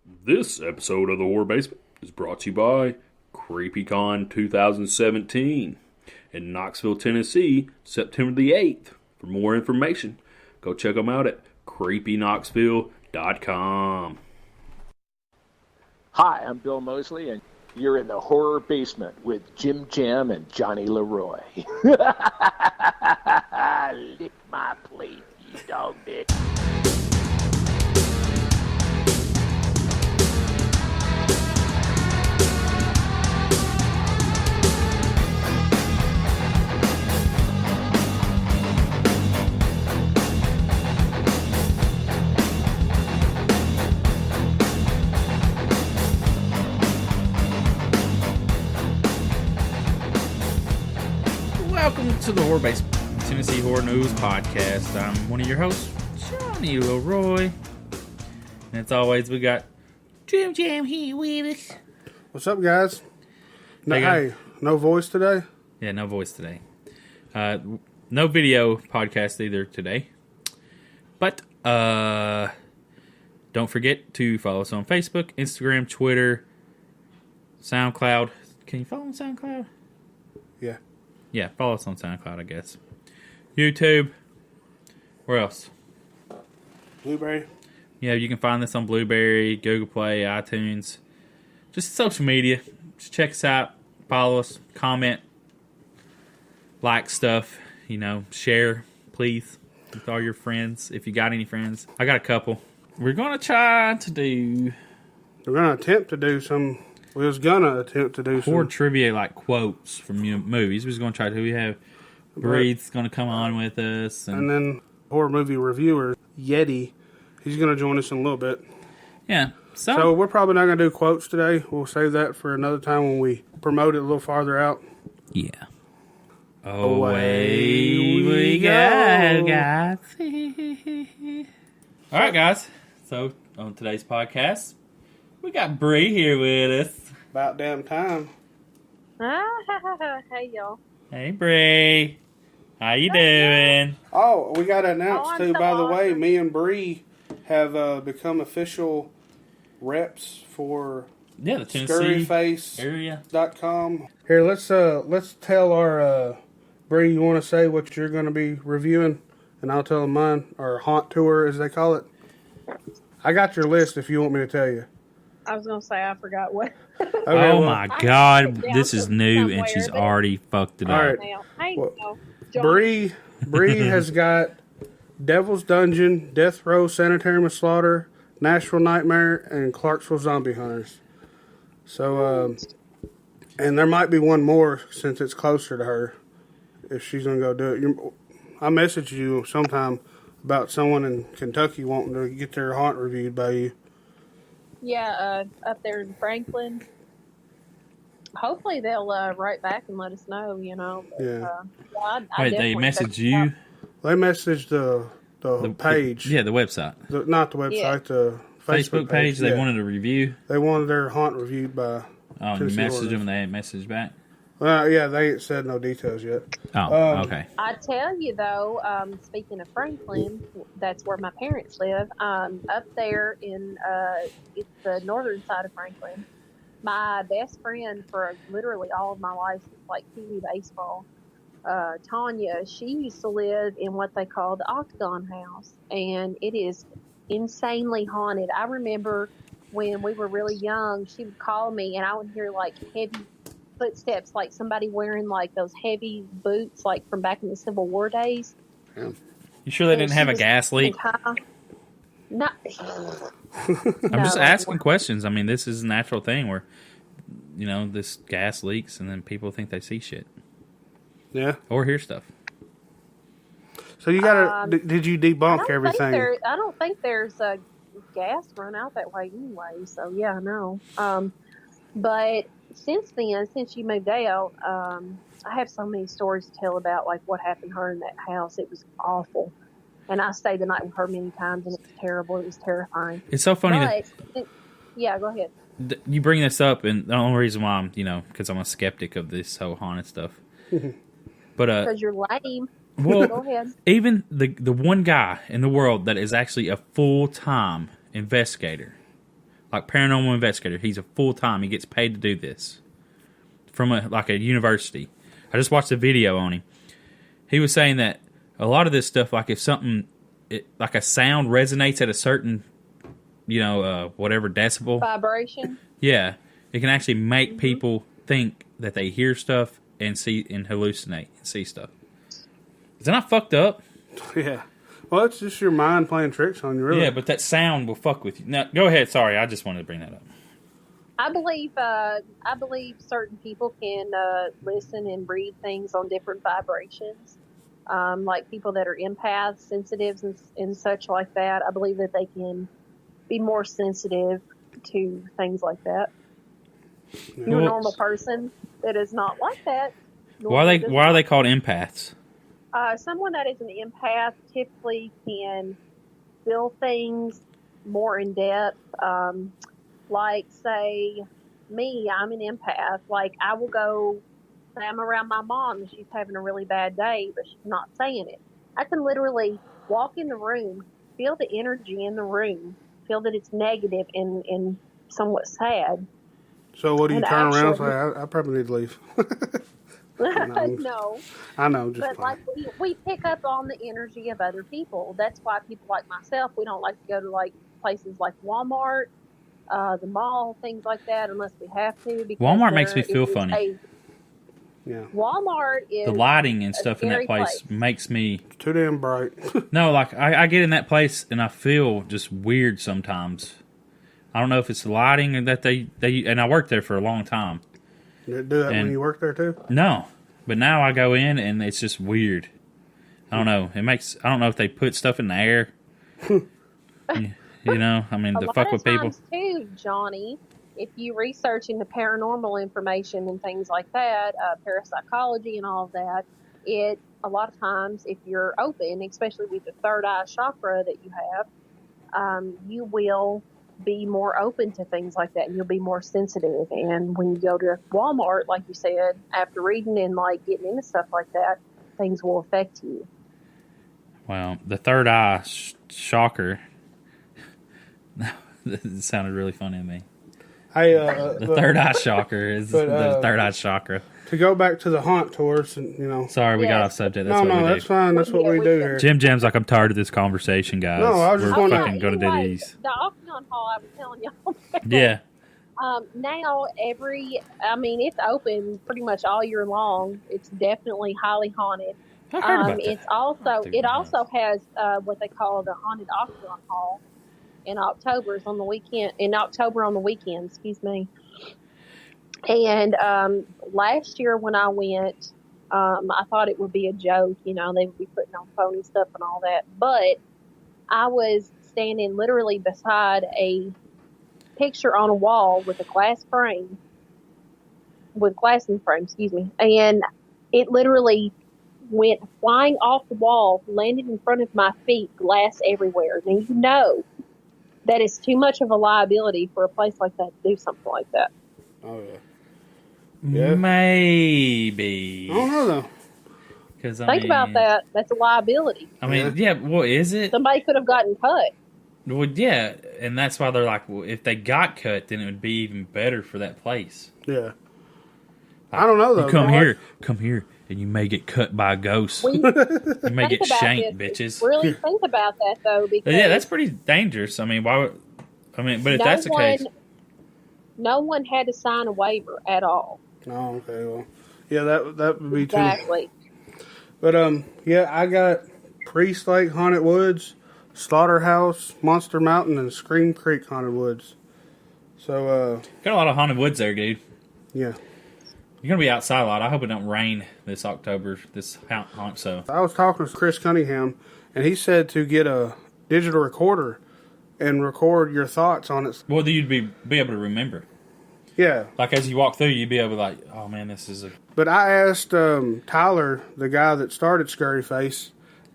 This episode of the Horror Basement is brought to you by CreepyCon 2017 in Knoxville, Tennessee, September the 8th. For more information, go check them out at creepyknoxville.com. Hi, I'm Bill Mosley, and you're in the Horror Basement with Jim Jam and Johnny Leroy. Lick my plate, you dog dick. Welcome to the Horror Basement, Tennessee Horror News Podcast. I'm one of your hosts, Johnny Leroy. And as always, we got Jim Jam here with us. What's up, guys? Hey, No voice today? Yeah, no voice today. No video podcast either today. But don't forget to follow us on Facebook, Instagram, Twitter, SoundCloud. Can you follow on SoundCloud? Yeah. Yeah, follow us on SoundCloud, I guess. YouTube. Where else? Blueberry? Yeah, you can find this on Blueberry, Google Play, iTunes. Just social media. Just check us out. Follow us. Comment. Like stuff. Share, please, with all your friends. If you got any friends. I got a couple. We're going to attempt to do some... We was gonna attempt to do horror some trivia, like quotes from movies. We was gonna try to. We have Bree's gonna come on with us, and then horror movie reviewer Yeti. He's gonna join us in a little bit. Yeah. So we're probably not gonna do quotes today. We'll save that for another time when we promote it a little farther out. Yeah. Away we go, guys. All right, guys. So on today's podcast, we got Bre here with us. About damn time. Hey, y'all. Hey, Bre. How you doing? Oh, we got to announce, I'm too, so by the way, awesome. me and Bre have become official reps for Yeah, the Tennessee ScurryFace.com. area. Here, let's tell our Bre, you want to say what you're going to be reviewing, and I'll tell them mine, or haunt tour as they call it. I got your list if you want me to tell you. I was going to say I forgot what. Okay, Oh, well, my God. down This is new, and somewhere she's that- already fucked it All up. right. Now, hey, Well, no, John. Bre has got Devil's Dungeon, Death Row, Sanitarium Slaughter, Nashville Nightmare, and Clarksville Zombie Hunters. So, and there might be one more since it's closer to her, if she's going to go do it. I messaged you sometime about someone in Kentucky wanting to get their haunt reviewed by you. Yeah, up there in Franklin. Hopefully they'll write back and let us know, But, Yeah. I Wait, they definitely messaged check it you? out. They messaged the page. Yeah, the website. Not the website, Yeah. the Facebook page. They yeah. wanted a review. They wanted their haunt reviewed by... Oh, and you Tennessee messaged Horror. them and they ain't messaged back? Yeah, they ain't said no details yet. Oh, okay. I tell you, though, speaking of Franklin, that's where my parents live. Up there in it's the northern side of Franklin. My best friend for literally all of my life since like TV baseball, Tanya, she used to live in what they call the Octagon House, and it is insanely haunted. I remember when we were really young, she would call me, and I would hear like heavy footsteps, like somebody wearing like those heavy boots, like from back in the Civil War days. You sure they didn't have a gas leak? No. I'm just asking questions. I mean, this is a natural thing where, this gas leaks and then people think they see shit. Yeah. Or hear stuff. So you gotta... did you debunk everything? I don't think there's a gas run out that way anyway. So yeah, no. But since then, since you moved out, I have so many stories to tell about like what happened to her in that house. It was awful. And I stayed the night with her many times, and it was terrible. It was terrifying. It's so funny yeah, go ahead. you bring this up, and the only reason why I'm, because I'm a skeptic of this whole haunted stuff. But Because you're lame. well, Go ahead. even the one guy in the world that is actually a full-time investigator like paranormal investigator. He's a full-time. He gets paid to do this from a university. I just watched a video on him. He was saying that a lot of this stuff, like if something, like a sound resonates at a certain, whatever decibel. Vibration. Yeah. It can actually make people think that they hear stuff and see and hallucinate and see stuff. Is that not fucked up? Yeah. Well, it's just your mind playing tricks on you, really. Yeah, but that sound will fuck with you. Now, go ahead. Sorry, I just wanted to bring that up. I believe certain people can listen and read things on different vibrations. Like people that are empaths, sensitives, and such like that. I believe that they can be more sensitive to things like that. You're a normal person that is not like that. Why are they called empaths? Someone that is an empath typically can feel things more in depth. Like, say, me, I'm an empath. Like, I will go, say I'm around my mom and she's having a really bad day, but she's not saying it. I can literally walk in the room, feel the energy in the room, feel that it's negative and somewhat sad. So what do you turn around and say, I probably need to leave? No. I know. Just but like we pick up on the energy of other people. That's why people like myself, we don't like to go to like places like Walmart, the mall, things like that, unless we have to. Because Walmart makes me feel funny. Yeah. Walmart is the lighting and stuff in that place makes me too damn bright. No, like I get in that place and I feel just weird sometimes. I don't know if it's the lighting or that they and I worked there for a long time. You do that when you work there too? No, but now I go in and it's just weird. I don't know. I don't know if they put stuff in the air. I mean, to fuck with people. Too, Johnny, if you research into paranormal information and things like that, parapsychology and all of that, a lot of times if you're open, especially with the third eye chakra that you have, you will be more open to things like that and you'll be more sensitive. And when you go to Walmart, like you said, after reading and like getting into stuff like that, things will affect you. Well, the third eye chakra it sounded really funny to me. The third eye chakra is the third eye chakra. To go back to the haunt tours, and Sorry, we got off subject. That's that's fine. That's what we do here. Jim Jam's like, I'm tired of this conversation, guys. No, I was just We're fucking going to do these. The Octagon Hall, I was telling y'all. Yeah. Now it's open pretty much all year long. It's definitely highly haunted. I heard about that. It also has what they call the haunted Octagon Hall in October on the weekend. Excuse me. And last year when I went, I thought it would be a joke. They would be putting on phony stuff and all that. But I was standing literally beside a picture on a wall with a glass in frame, and it literally went flying off the wall, landed in front of my feet, glass everywhere. Now, that is too much of a liability for a place like that to do something like that. Oh, yeah. Yeah. Maybe. I don't know, though. Think about that. That's a liability. I mean, well, is it? Somebody could have gotten cut. Well, yeah, and that's why they're like, well, if they got cut, then it would be even better for that place. Yeah. I don't know, though. You come here, and you may get cut by a ghost. You may get shanked, bitches. Really think about that, though, because... Yeah, that's pretty dangerous. I mean, but if that's the case... No one had to sign a waiver at all. Oh, okay, well... Yeah, that would be too... Exactly. But, I got Priest Lake Haunted Woods, Slaughterhouse, Monster Mountain, and Scream Creek Haunted Woods. So, got a lot of haunted woods there, dude. Yeah. You're going to be outside a lot. I hope it don't rain this October, this haunt show. I was talking to Chris Cunningham, and he said to get a digital recorder and record your thoughts on it. Well, you'd be able to remember. Yeah. Like, as you walk through, you'd be able to like, oh, man, this is a... But I asked Tyler, the guy that started Scary Face,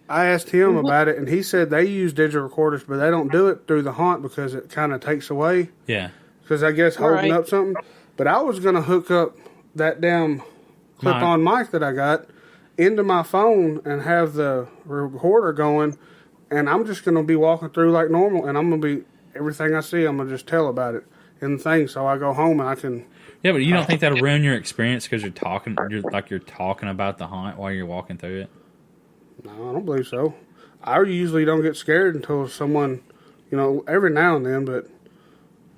I asked him about it, and he said they use digital recorders, but they don't do it through the haunt because it kind of takes away. Yeah. Because I guess holding up something. But I was going to hook up that damn clip-on mic that I got into my phone and have the recorder going, and I'm just going to be walking through like normal, and I'm going to be everything I see, I'm gonna just tell about it in the thing. So I go home and I can. Yeah, but you don't think that'll ruin your experience because you're talking about the haunt while you're walking through it? No, I don't believe so. I usually don't get scared until someone, every now and then, but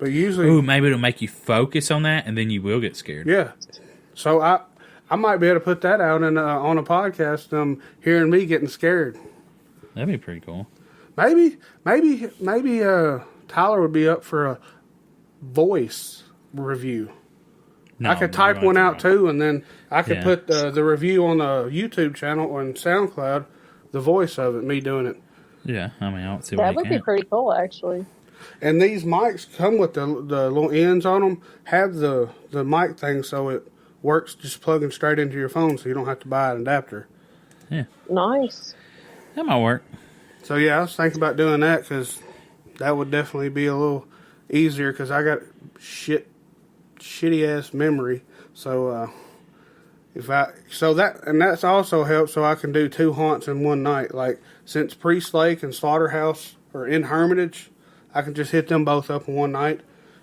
usually. Ooh, maybe it'll make you focus on that, and then you will get scared. Yeah. So I might be able to put that out on a podcast. Hearing me getting scared. That'd be pretty cool. Maybe Tyler would be up for a voice review. No, I could type one out too, and then I could Yeah. put the review on the YouTube channel on SoundCloud, the voice of it, me doing it. Yeah, I mean, I don't see why That you would be can't. pretty cool, actually. And these mics come with the little ends on them, have the mic thing so it works just plugging straight into your phone so you don't have to buy an adapter. Nice. That might work. So yeah, I was thinking about doing that because that would definitely be a little easier because I got shitty ass memory. So that's also helped so I can do 2 haunts in one night. Like since Priest Lake and Slaughterhouse are in Hermitage, I can just hit them both up in one night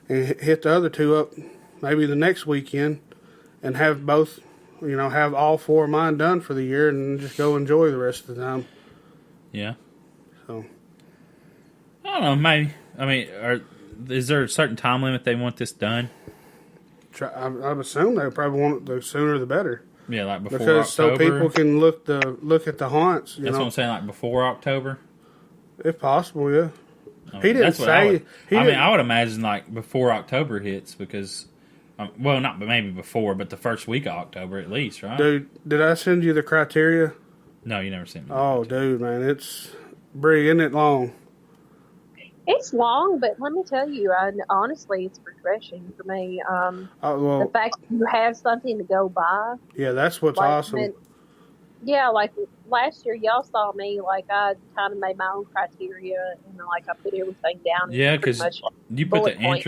and hit the other 2 up maybe the next weekend and have both, have all 4 of mine done for the year and just go enjoy the rest of the time. Yeah. So I don't know, maybe. I mean, is there a certain time limit they want this done? I assume they probably want it the sooner the better. Yeah, like before Because October. so people can look at the haunts. That's what I'm saying, like before October. If possible, yeah. I mean, He didn't that's what I say. would, I would imagine like before October hits because, not maybe before, but the first week of October at least, right? Dude, did I send you the criteria? No, you never seen me. Oh, dude, man, it's Bre, isn't it long? It's long, but let me tell you, honestly, it's refreshing for me. Oh, The well, fact that you have something to go by. yeah, that's what's Like, awesome. Yeah, like last year, y'all saw me, like, I kind of made my own criteria, and, like, I put everything down. Yeah, pretty 'cause much You put the bullet point.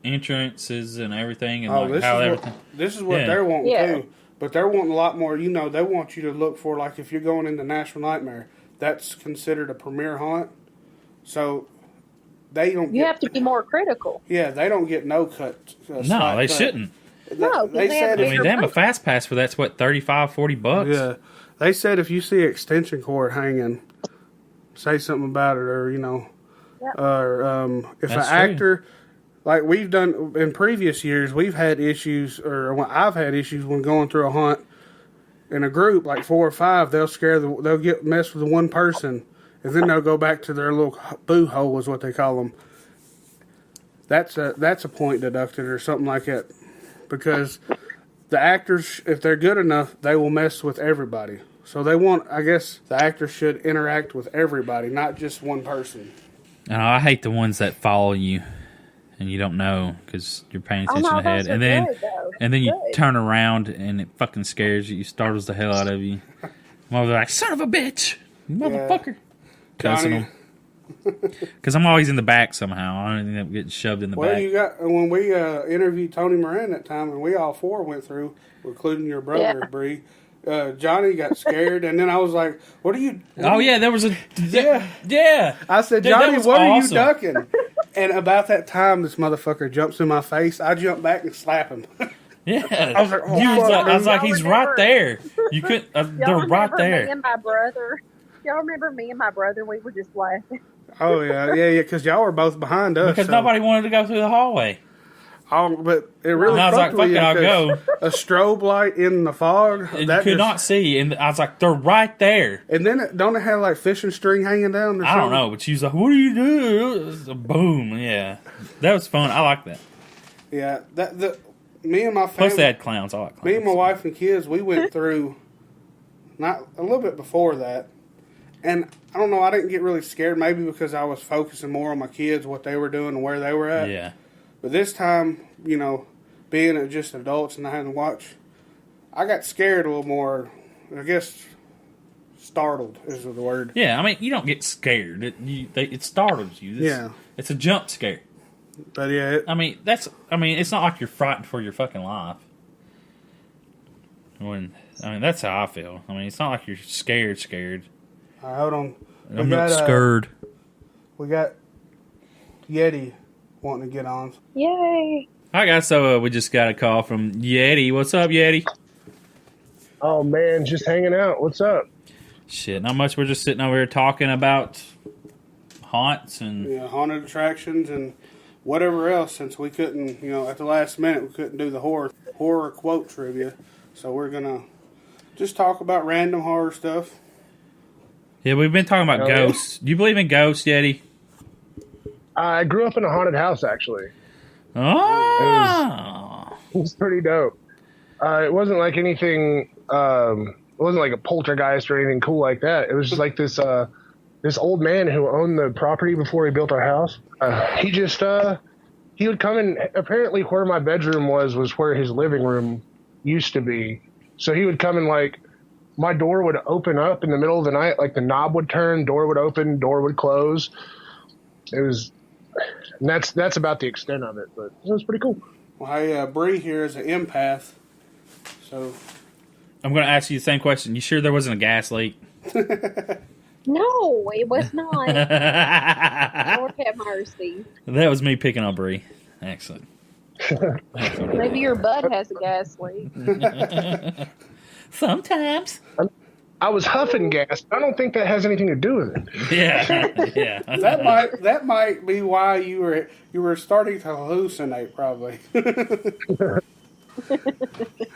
entrances and everything, and Oh, like this how is everything. this is what Yeah. they're wanting Yeah. too. But they're wanting a lot more. They want you to look for, like, if you're going into National Nightmare, that's considered a premier haunt. So they don't. You have to be more critical. Yeah, they don't get no cut. No, they shouldn't. No, 'cause they they have said. I bigger mean, damn, a budget. fast pass for that's what $35-$40. Yeah, they said if you see extension cord hanging, say something about it, or Yep. or if That's an true. actor, like we've done in previous years, we've had issues, or when I've had issues when going through a haunt in a group, like 4 or 5, they'll get mess with the one person, and then they'll go back to their little boo hole, is what they call them. That's a point deducted or something like that, because the actors, if they're good enough, they will mess with everybody. So I guess the actors should interact with everybody, not just one person. I hate the ones that follow you and you don't know because you're paying attention no, ahead, those are and then good, though. you Good. turn around and it fucking scares you, startles the hell out of you. Mother's like, son of a bitch, you motherfucker, cussing Johnny. them. Because I'm always in the back somehow. I end up getting shoved in the Well, back. you got when we interviewed Tony Moran that time, and we all 4 went through, including your brother, Yeah. Bree. Johnny got scared, and then I was like, "What are you?" Oh yeah, there was a yeah. I said, Dude, that "Johnny, was what are you awesome. ducking?" And about that time, this motherfucker jumps in my face. I jump back and slap him. Yeah, I was like, oh, You was fuck, like, I was dude. like, Y'all he's remember- right there. You could, they're Y'all right remember there. me and my brother? Y'all remember me and my brother? We were just laughing. Oh yeah, because y'all were both behind us. Because so- nobody wanted to go through the hallway. Oh, but it really And I was like, fucked with fuck you it, I'll 'cause go. A strobe light in the fog. And that you could just- not see. And I was like, they're right there. And then don't it have like fishing string hanging down? Or I don't something? know, but she was like, what do you do? It was a boom, yeah. That was fun. I like that. Yeah, me and my family. Plus, they had clowns. I like clowns. Me and my wife and kids, we went through not a little bit before that, and I don't know. I didn't get really scared, maybe because I was focusing more on my kids, what they were doing, and where they were at. Yeah. But this time, being just adults and I had to watch, I got scared a little more. I guess startled is the word. Yeah, I mean, you don't get scared. It startles you. Yeah. It's a jump scare. But yeah, I mean, it's not like you're frightened for your fucking life. That's how I feel. I mean, it's not like you're scared. all right, hold on. I'm not scared. We got Yeti wanting to get on. Yay! All right, guys. So we just got a call from Yeti. What's up, Yeti? Oh man, just hanging out. What's up? Shit, not much. We're just sitting over here talking about haunts and Yeah, haunted attractions and whatever else. Since we couldn't, at the last minute, we couldn't do the horror quote trivia. So we're gonna just talk about random horror stuff. yeah, we've been talking about ghosts. Do you believe in ghosts, Yeti? I grew up in a haunted house, actually. Oh, It was pretty dope. It wasn't like anything. It wasn't like a poltergeist or anything cool like that. It was just like this old man who owned the property before he built our house. He would come in. Apparently, where my bedroom was where his living room used to be. So he would come and my door would open up in the middle of the night, like the knob would turn, door would open, door would close. And that's about the extent of it, but it was pretty cool. Well, hey, Bre here is an empath, so I'm going to ask you the same question. You sure there wasn't a gas leak? No, it was not. Lord have mercy. That was me picking on Bree. Excellent. Maybe your butt has a gas leak. Sometimes. I was huffing gas, but I don't think that has anything to do with it. Yeah. that might be why you were starting to hallucinate, probably.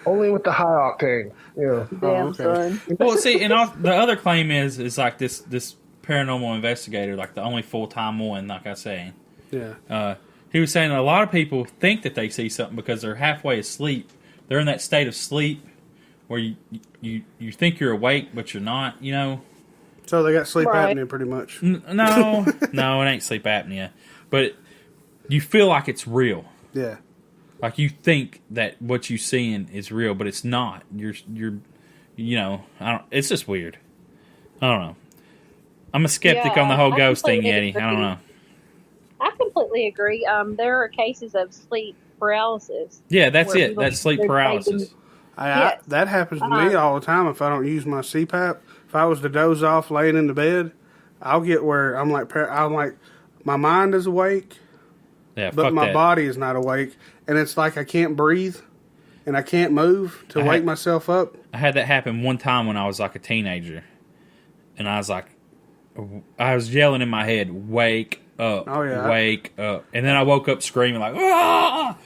Only with the high octane. Yeah. Damn, son. Well, see, and the other claim is like this paranormal investigator, like the only full-time one, like I say. Yeah. He was saying a lot of people think that they see something because they're halfway asleep. They're in that state of sleep where you think you're awake, but you're not, So they got sleep Right. apnea, pretty much. No, it ain't sleep apnea. But you feel like it's real. Yeah. Like you think that what you're seeing is real, but it's not. You're it's just weird. I don't know. I'm a skeptic Yeah, on the whole I ghost thing, completely Yeti. I don't know. I completely agree. There are cases of sleep paralysis. Yeah, that's where it. people- That's sleep they're paralysis. taking- That happens to me all the time if I don't use my CPAP. If I was to doze off laying in the bed, I'll get where I'm like my mind is awake, Yeah, but fuck my that. body is not awake, and it's like I can't breathe and I can't move to wake myself up. I had that happen one time when I was like a teenager, and I was yelling in my head, "Wake up! Oh, yeah. Wake up!" And then I woke up screaming like, "Ah!"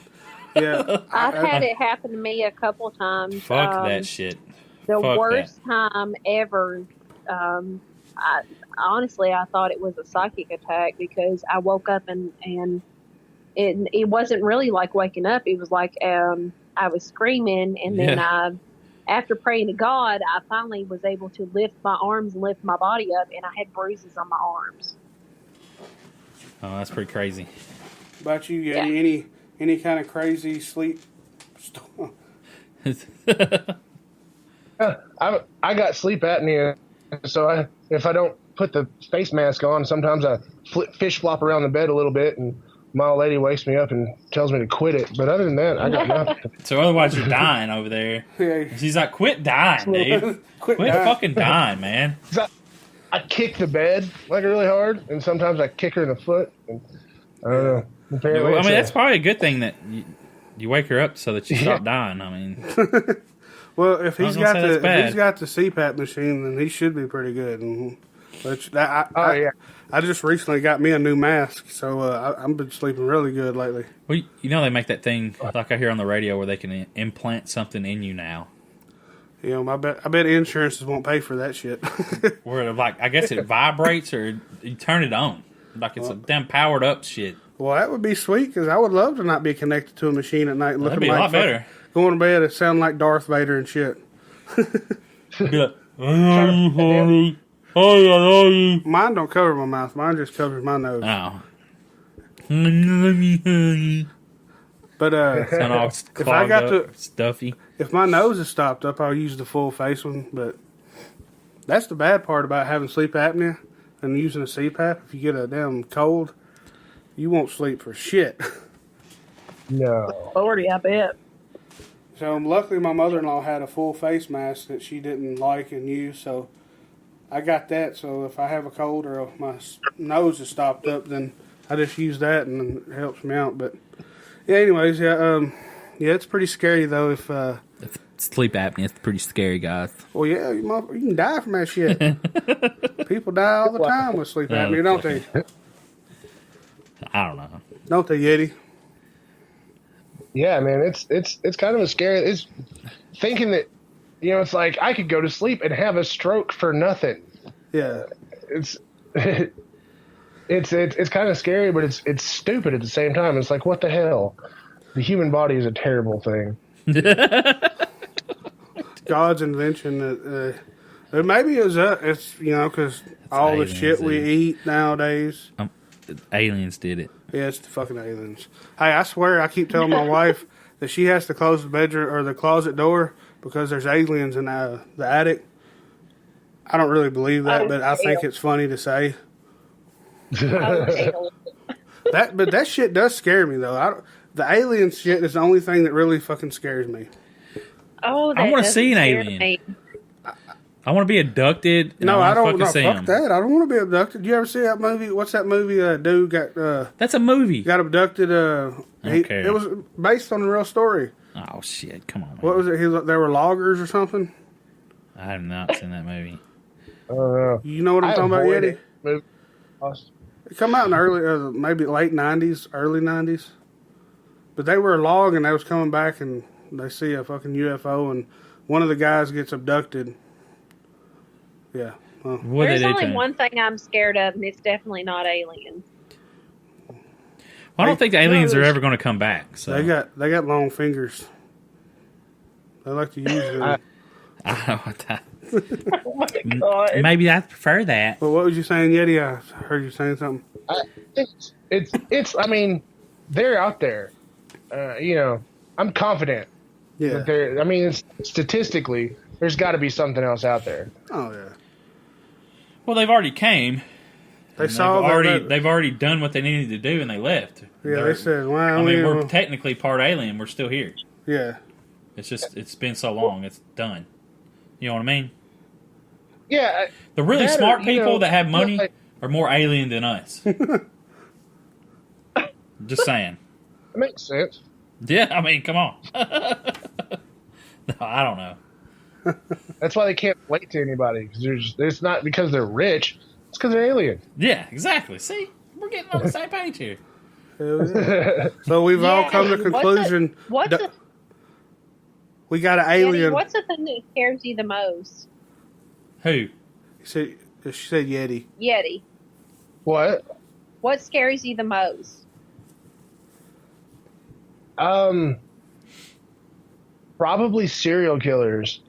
Yeah, I've had it happen to me a couple times. Fuck that shit. The Fuck worst time ever. I honestly, I thought it was a psychic attack because I woke up and it wasn't really like waking up. It was like I was screaming, and then after praying to God, I finally was able to lift my arms and lift my body up, and I had bruises on my arms. Oh, that's pretty crazy. about you, Yeti? Any kind of crazy sleep stuff? I got sleep apnea, so if I don't put the face mask on, sometimes I fish flop around the bed a little bit, and my old lady wakes me up and tells me to quit it. But other than that, I got nothing. So otherwise you're dying over there. Yeah. She's like, quit dying, dude. Quit dying. fucking dying, man. I kick the bed like really hard, and sometimes I kick her in the foot. And I don't know. Apparently I it's mean, a- that's probably a good thing that you wake her up so that you stop dying. I mean, Well, if he's gonna got say that's bad. if he's got the CPAP machine, then he should be pretty good. And I just recently got me a new mask, so I've been sleeping really good lately. well, they make that thing like I hear on the radio where they can implant something in you now. I bet insurances won't pay for that shit. Where like I guess it vibrates or you turn it on, like it's a damn powered up shit. Well, that would be sweet because I would love to not be connected to a machine at night and That'd looking be a like lot better. Going to bed, it sound like Darth Vader and shit. Be like, honey. Oh, Mine don't cover my mouth. Mine just covers my nose. oh. Honey. But Sound all if I got clogged up, stuffy. if my nose is stopped up, I'll use the full face one. But that's the bad part about having sleep apnea and using a CPAP. If you get a damn cold, you won't sleep for shit. No. Lordy, I bet. So luckily my mother-in-law had a full face mask that she didn't like and use, so I got that. So if I have a cold or my nose is stopped up, then I just use that and it helps me out. But yeah, anyways, yeah, it's pretty scary though. If Sleep apnea is pretty scary, guys. well, yeah, you can die from that shit. People die all the time with sleep apnea, don't they? I don't know. Don't they, Yeti? Yeah, man, it's kind of a scary. It's thinking that, it's like I could go to sleep and have a stroke for nothing. Yeah. It's it's kind of scary, but it's stupid at the same time. It's like, what the hell? The human body is a terrible thing. God's invention that maybe it's because all the shit we eat nowadays. Aliens did it. Yeah, it's the fucking aliens. Hey, I swear, I keep telling my wife that she has to close the bedroom or the closet door because there's aliens in the attic. I don't really believe that, but I think it's funny to say. But that shit does scare me though. The alien shit is the only thing that really fucking scares me. Oh, I want to see an alien. Me. I want to be abducted. And No, I don't. Fucking No, see fuck 'em. that. I don't want to be abducted. You ever see that movie? What's that movie? Dude got That's a movie. got abducted. Okay. It was based on a real story. Oh shit! Come on. Man. What was it? There were loggers or something. I have not seen that movie. You know what I'm talking about, Yeti? It. It come out in the early, maybe late '90s, early '90s. But they were a log, and they was coming back, and they see a fucking UFO, and one of the guys gets abducted. Yeah. Well, There's only one thing I'm scared of, and it's definitely not aliens. Well, I don't think the aliens are ever going to come back. So they got long fingers. They like to use them. Oh my god! Maybe I prefer that. Well, what was you saying, Yeti? I heard you saying something. It's. I mean, they're out there. I'm confident. Yeah. That I mean, statistically, there's got to be something else out there. Oh yeah. Well, they've already came. They've already done what they needed to do, and they left. Yeah, they said, "Well, I mean, we're technically part alien. We're still here. Yeah. It's just it's been so long. It's done. You know what I mean? Yeah. The really smart people that have money are more alien than us. Just saying. That makes sense. Yeah, I mean, come on. No, I don't know. That's why they can't relate to anybody. Because it's not because they're rich. It's because they're alien. Yeah, exactly. See, we're getting on the same page here. Yeah. So we've all come to the conclusion. We got an alien. Yeti, what's the thing that scares you the most? Who? She said Yeti. Yeti. What? What scares you the most? Probably serial killers,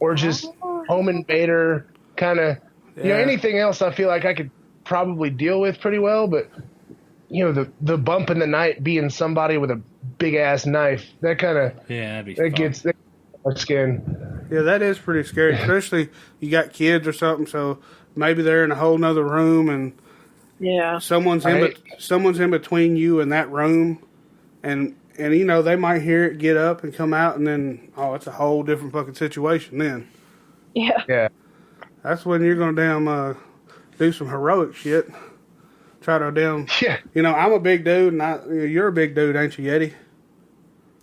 or just home invader kind of. Yeah. Anything else I feel like I could probably deal with pretty well, but the bump in the night being somebody with a big ass knife, that kind of that'd be that fun. gets my skin. Yeah, that is pretty scary, especially you got kids or something. So maybe they're in a whole nother room, and someone's in between you and that room, and they might hear it get up and come out, and then it's a whole different fucking situation. Then Yeah. that's when you're gonna do some heroic shit. Try to I'm a big dude, and you're a big dude, ain't you, Yeti?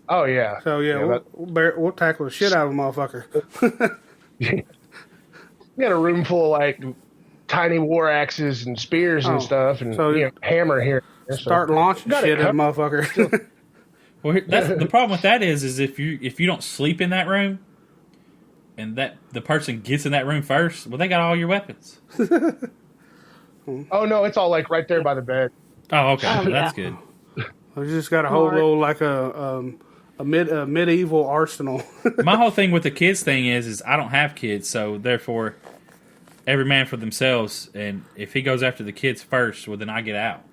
Oh yeah. So we'll tackle the shit out of a motherfucker. We got a room full of tiny war axes and spears and stuff, and hammer here. Start launching shit at a motherfucker. Well, that's the problem with that is if you don't sleep in that room, and that the person gets in that room first, well, they got all your weapons. Oh no, it's all right there by the bed. Oh, okay, that's good. We just got a whole little a medieval arsenal. My whole thing with the kids thing is I don't have kids, so therefore every man for themselves. And if he goes after the kids first, well, then I get out.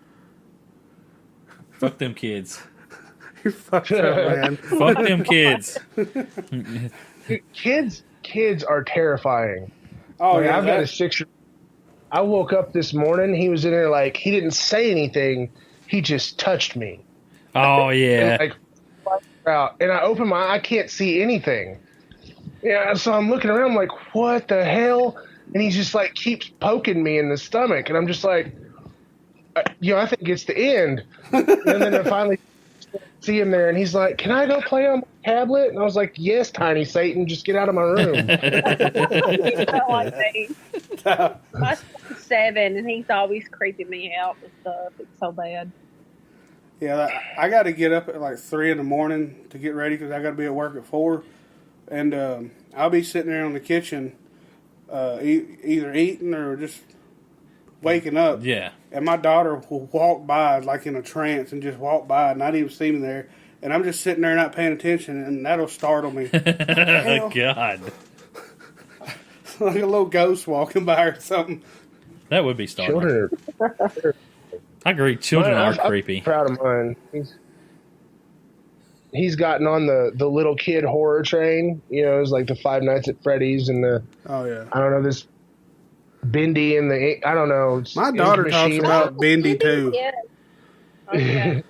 Fuck them kids. You fucked up, man. Fuck them kids. Kids are terrifying. Oh I've got a 6-year-old. I woke up this morning. He was in there he didn't say anything. He just touched me. Oh yeah. And I open my eye. I can't see anything. Yeah, so I'm looking around. I'm like, what the hell? And he just keeps poking me in the stomach, and I'm just like, I think it's the end. And then I finally see him there, and he's like, "Can I go play on my tablet?" And I was like, "Yes, tiny Satan, just get out of my room." He's not like me. My son's 7, and he's always creeping me out with stuff. It's so bad. Yeah, I got to get up at like 3 in the morning to get ready because I got to be at work at 4. And I'll be sitting there in the kitchen either eating or just waking up. Yeah. And my daughter will walk by like in a trance and just walk by and not even see me there. And I'm just sitting there not paying attention, and that'll startle me. Oh, God. Like a little ghost walking by or something. That would be startling. Children I agree. Children are I'm creepy. proud of mine. He's gotten on the little kid horror train. You know, it's like the Five Nights at Freddy's and the Oh, yeah. I don't know, this Bendy and the I don't know. My daughter talks machine. about Bendy, too. Yeah. Okay.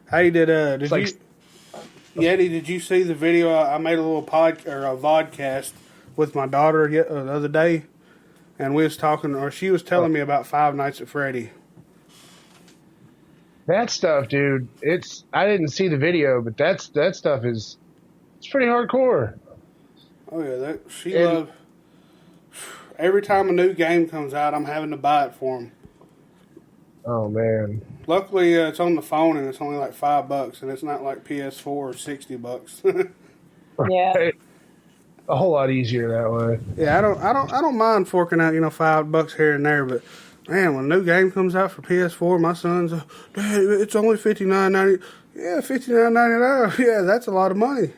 Hey, did like- you... Yeti, did you see the video? I made a little a vodcast with my daughter the other day, and we was talking, or she was telling me about Five Nights at Freddy. That stuff, dude. I didn't see the video, but that stuff it's pretty hardcore. Oh yeah, she loves. Every time a new game comes out, I'm having to buy it for them. Oh man. Luckily, it's on the phone and it's only like $5, and it's not like PS4 or $60. Yeah. A whole lot easier that way. Yeah, I don't mind forking out $5 here and there, but man, when a new game comes out for PS4, my son's Dad, it's only $59.90. Yeah, $59.99. Yeah, that's a lot of money.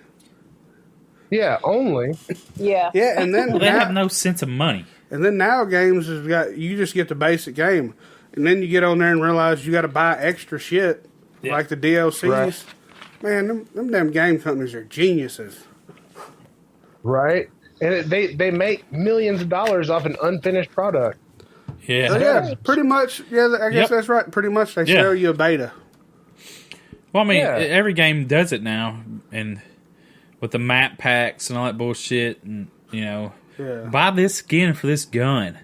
Yeah, only. Yeah. Yeah, and then Well, they have no sense of money. And then now games has got you just get the basic game, and then you get on there and realize you got to buy extra shit like the DLCs. Right. Man, them damn game companies are geniuses. Right? And they make millions of dollars off an unfinished product. Yeah. So yeah, pretty much. Yeah, I guess that's right. Pretty much, they sell you a beta. Well, I mean, Yeah. every game does it now, and with the map packs and all that bullshit, and buy this skin for this gun.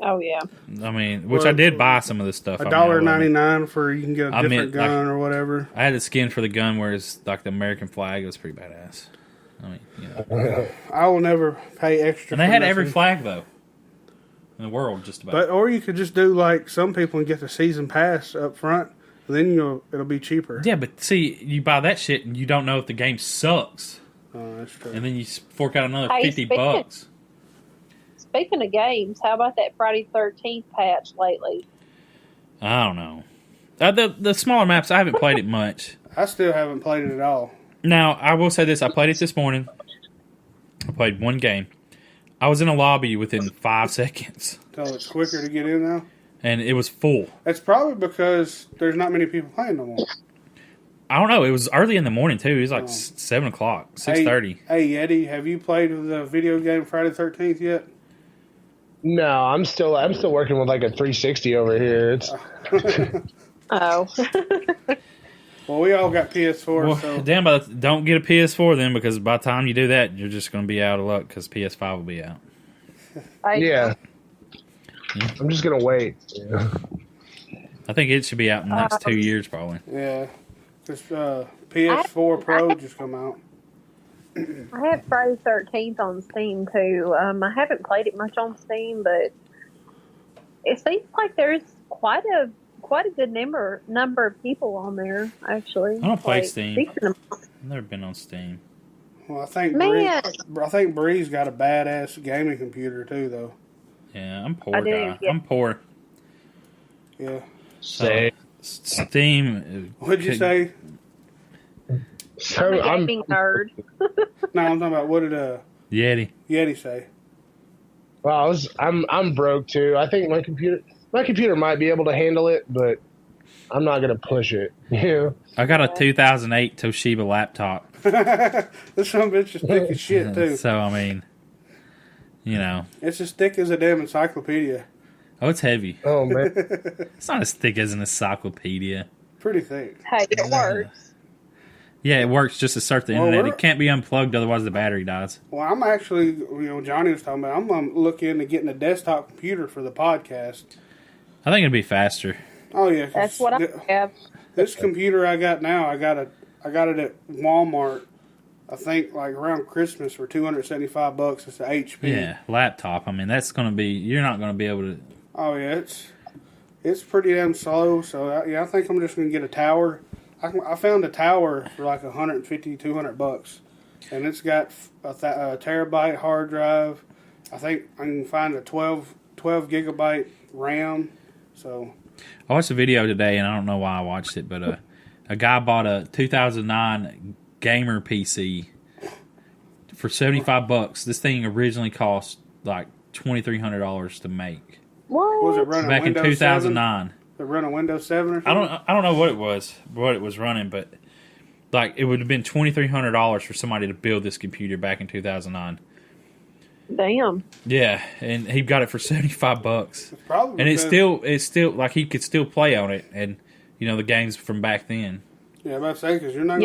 Oh, yeah. I mean, which I did buy some of this stuff. $1.99 for you can get a different gun like, or whatever. I had a skin for the gun where it's like the American flag. It was pretty badass. I mean, I will never pay extra. And they for had nothing. every flag though in the world, just about. But or you could just do like some people and get the season pass up front. And then it'll be cheaper. Yeah, but see, you buy that shit and you don't know if the game sucks. Oh, that's true. And then you fork out another Hey, $50. Speaking of games, how about that Friday 13th patch lately? I don't know. The smaller maps, I haven't played it much. I still haven't played it at all. Now, I will say this. I played it this morning. I played one game. I was in a lobby within 5 seconds. So it's quicker to get in now? And it was full. That's probably because there's not many people playing no more. I don't know. It was early in the morning, too. It was like 7 o'clock, 6:30. Hey, Yeti, have you played the video game Friday the 13th yet? No, I'm still working with like a 360 over here. It's Oh. Well, we all got PS4, Well, so... damn, but don't get a PS4 then, because by the time you do that, you're just going to be out of luck because PS5 will be out. yeah. I'm just gonna wait. Yeah. I think it should be out in the next 2 years, probably. Yeah. This PS4 Pro just come out. I have Friday 13th on Steam, too. I haven't played it much on Steam, but it seems like there's quite a good number of people on there, actually. I don't play Like, Steam. decent amount. I've never been on Steam. Well, I think Bree's got a badass gaming computer, too, though. Yeah, I'm poor, I do, guy. yeah. I'm poor. Yeah. Say. Steam. What'd you say? So I'm a I'm gaming nerd. No, I'm talking about what did Yeti. say? well, I'm broke too. I think my computer might be able to handle it, but I'm not gonna push it. Yeah. I got a 2008 Toshiba laptop. This son of a bitch is thick as shit, too. So, I mean, It's as thick as a damn encyclopedia. Oh, it's heavy. Oh man. It's not as thick as an encyclopedia. Pretty thick. Hey, it works. Yeah, it works just to start the Well, internet. we're- It can't be unplugged, otherwise the battery dies. Well, I'm actually, Johnny was talking about, I'm going to look into getting a desktop computer for the podcast. I think it'd be faster. Oh yeah, That's what I have. This computer I got now, I got it at Walmart. I think like around Christmas for $275. It's an HP. Yeah, laptop. I mean, that's going to be. You're not going to be able to. Oh yeah, it's pretty damn slow. So I think I'm just gonna get a tower. I found a tower for like $150-$200, and it's got a terabyte hard drive. I think I can find a 12 gigabyte RAM. So I watched a video today, and I don't know why I watched it, but a guy bought a 2009 gamer PC for $75. This thing originally cost like $2,300 to make. What? was it running Back in Windows 2009. 7? It run a Windows 7 or something? I don't know what it was running, but like it would have been $2,300 for somebody to build this computer back in 2009. Damn. Yeah, and he got it for $75. It's probably And because- it's still like he could still play on it, and you know the games from back then. Yeah, I'm about to say because you're not.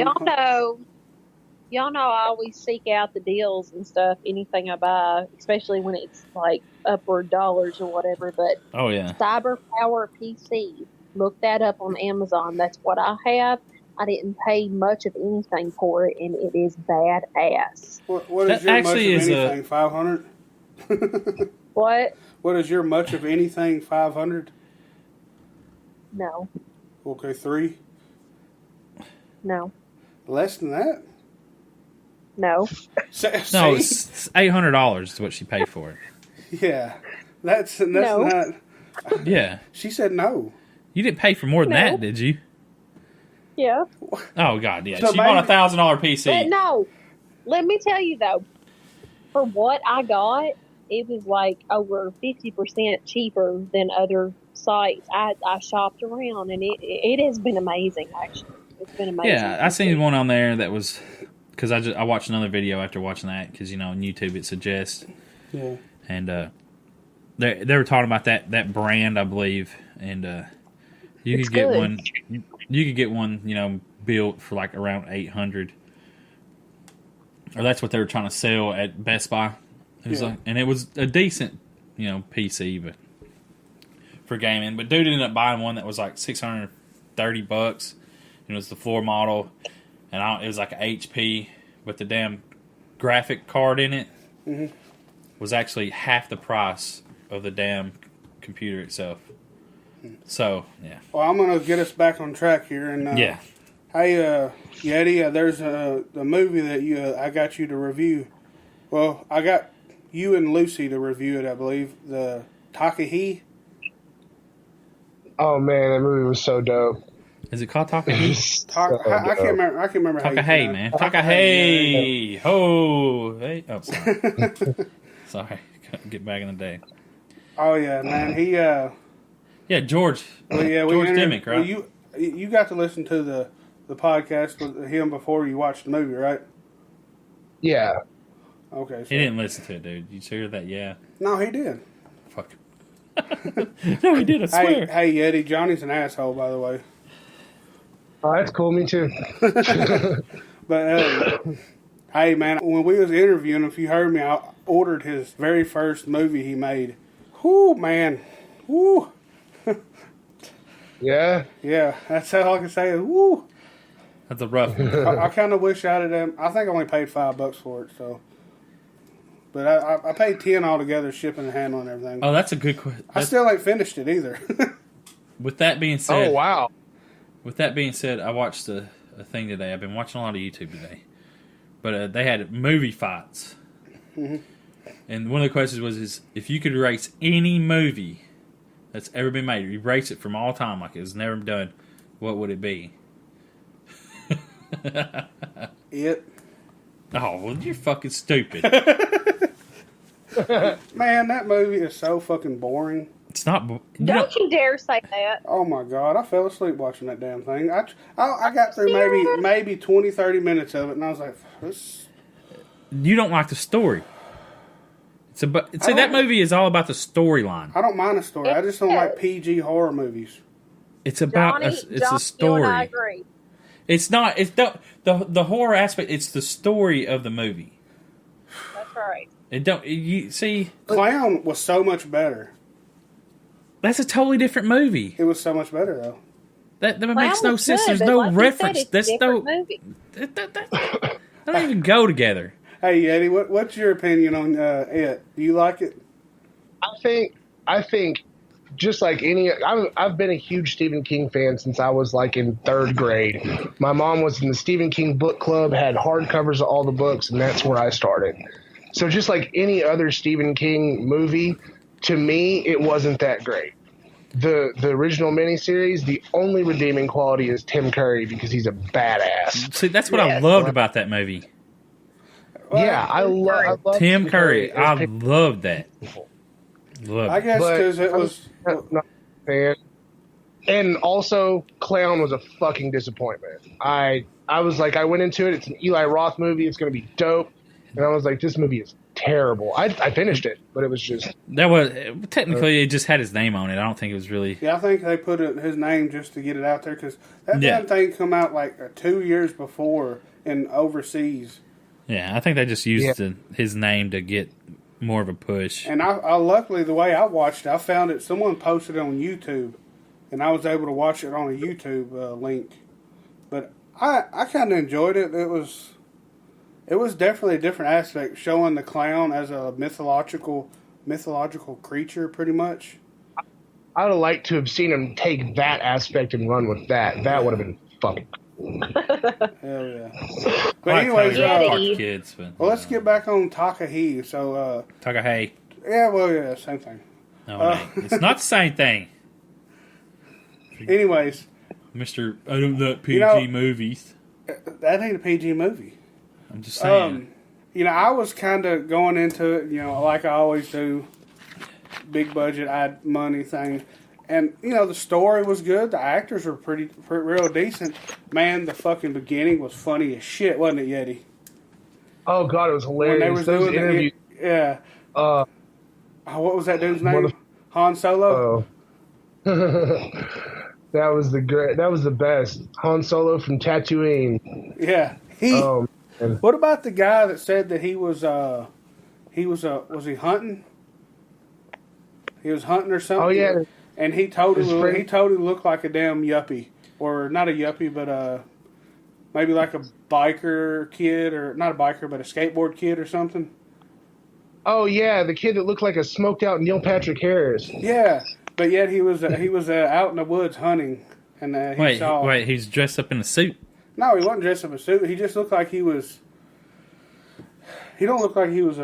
Y'all know I always seek out the deals and stuff, anything I buy, especially when it's like upward dollars or whatever. But Oh yeah, Cyber Power PC, look that up on Amazon. That's what I have. I didn't pay much of anything for it, and it is badass. What That is your much of actually is a- anything? 500. What? What is your much of anything? 500. No, Okay, 3. no, Less than that. no. no, See? it's $800 is what she paid for it. Yeah, that's No. not. Yeah, She said no. you didn't pay for more than No. that, did you? Yeah. Oh god, yeah. So She bought a maybe- $1,000 But PC. no, let me tell you though, for what I got, it was like over 50% cheaper than other sites. I shopped around, and it has been amazing. Actually, it's been amazing. Yeah, I seen one on there that was because I watched another video after watching that because on YouTube it suggests, Yeah. and they were talking about that brand, I believe, and you It's could get good. one. You could get one, built for like around $800, or that's what they were trying to sell at Best Buy. It was Yeah. and it was a decent, PC, but for gaming. But dude ended up buying one that was like $630. It was the floor model, and it was like an HP, but the damn graphic card in it was actually half the price of the damn computer itself. So yeah, Well, I'm gonna get us back on track here, and yeah. Hey, Yeti, there's the movie that I got you to review. Well, I got you and Lucy to review it, I believe. The Takahi. Oh man, that movie was so dope. Is it called Takahi? I can't remember. I can't remember. how you Takahi, say man. it. Takahi. Ho. Hey. Oh, sorry. Sorry. Couldn't get back in the day. Oh yeah, man. He. Yeah, George. Well, yeah, George Dimmick, right? Well, you got to listen to the podcast with him before you watched the movie, right? Yeah. Okay. He didn't listen to it, dude. You hear that? Yeah. No, he did. Fuck. No, he did. I swear. Hey, Yeti, Johnny's an asshole, by the way. Oh, that's cool. Me too. But hey, man, when we was interviewing, if you heard me, I ordered his very first movie he made. Whoo, man. Whoo. Yeah. Yeah, that's all I can say is whoo. That's a rough one. I kind of wish I'd have. I think I only paid $5 for it, so. But I paid 10 altogether, shipping and handling and everything. Oh, that's a good question. I still ain't finished it either. With that being said, Oh wow. With that being said, I watched a thing today. I've been watching a lot of YouTube today, but they had movie fights, and one of the questions was: if you could erase any movie that's ever been made, erase it from all time, like it was never done, what would it be? It. Oh, well, you're fucking stupid. Man, that movie is so fucking boring. It's not. Don't you dare say that. Oh my god, I fell asleep watching that damn thing. I got through maybe 20, 30 minutes of it, and I was like, this. You don't like the story. It's about. See, that movie is all about the storyline. I don't mind the story. I just don't like PG horror movies. It's about. Johnny, It's Johnny, a you and I story. agree. It's not. It's the horror aspect. It's the story of the movie. That's right. It don't. You see. Clown was so much better. That's a totally different movie. It was so much better though. That makes no sense. There's no reference. That's no. That don't even go together. Hey Eddie, what's your opinion on it? Do you like it? I think just like I've been a huge Stephen King fan since I was like in 3rd grade. My mom was in the Stephen King book club, had hardcovers of all the books, and that's where I started. So just like any other Stephen King movie, to me, it wasn't that great. The original miniseries, the only redeeming quality is Tim Curry because he's a badass. See, that's what I loved about that movie. Yeah, I love Tim Curry. I loved that. I guess because it was. Not a fan. And also, Clown was a fucking disappointment. I was like, I went into it. It's an Eli Roth movie. It's going to be dope. And I was like, this movie is terrible. I finished it, but it was just technically it just had his name on it. I don't think it was really. Yeah, I think they put his name just to get it out there because that damn thing come out like 2 years before in overseas. Yeah, I think they just used his name to get more of a push. And I luckily the way I watched it, I found it. Someone posted it on YouTube, and I was able to watch it on a YouTube link. But I kind of enjoyed it. It was definitely a different aspect, showing the clown as a mythological creature, pretty much. I'd have liked to have seen him take that aspect and run with that. That would have been fucking cool. Hell yeah. But anyways, let's get back on Takahi. So, Takahi. Yeah, same thing. No, it's not the same thing. Anyways. Mr. I don't like PG movies. That ain't a PG movie. I'm just saying. I was kind of going into it, like I always do, big budget, ad money thing. And, the story was good. The actors were pretty real decent. Man, the fucking beginning was funny as shit, wasn't it, Yeti? Oh, God, it was hilarious. When they was doing interviews. Yeah. What was that dude's name? Han Solo? Oh. That was the best. Han Solo from Tatooine. Yeah. What about the guy that said that was he hunting? He was hunting or something. Oh yeah. And he totally looked like a damn yuppie, or not a yuppie, but maybe like a biker kid, or not a biker, but a skateboard kid or something. Oh yeah, the kid that looked like a smoked out Neil Patrick Harris. Yeah, but yet he was out in the woods hunting, and wait, he's dressed up in a suit. No, he wasn't dressed up in a suit. He just looked like he was. He don't look like he was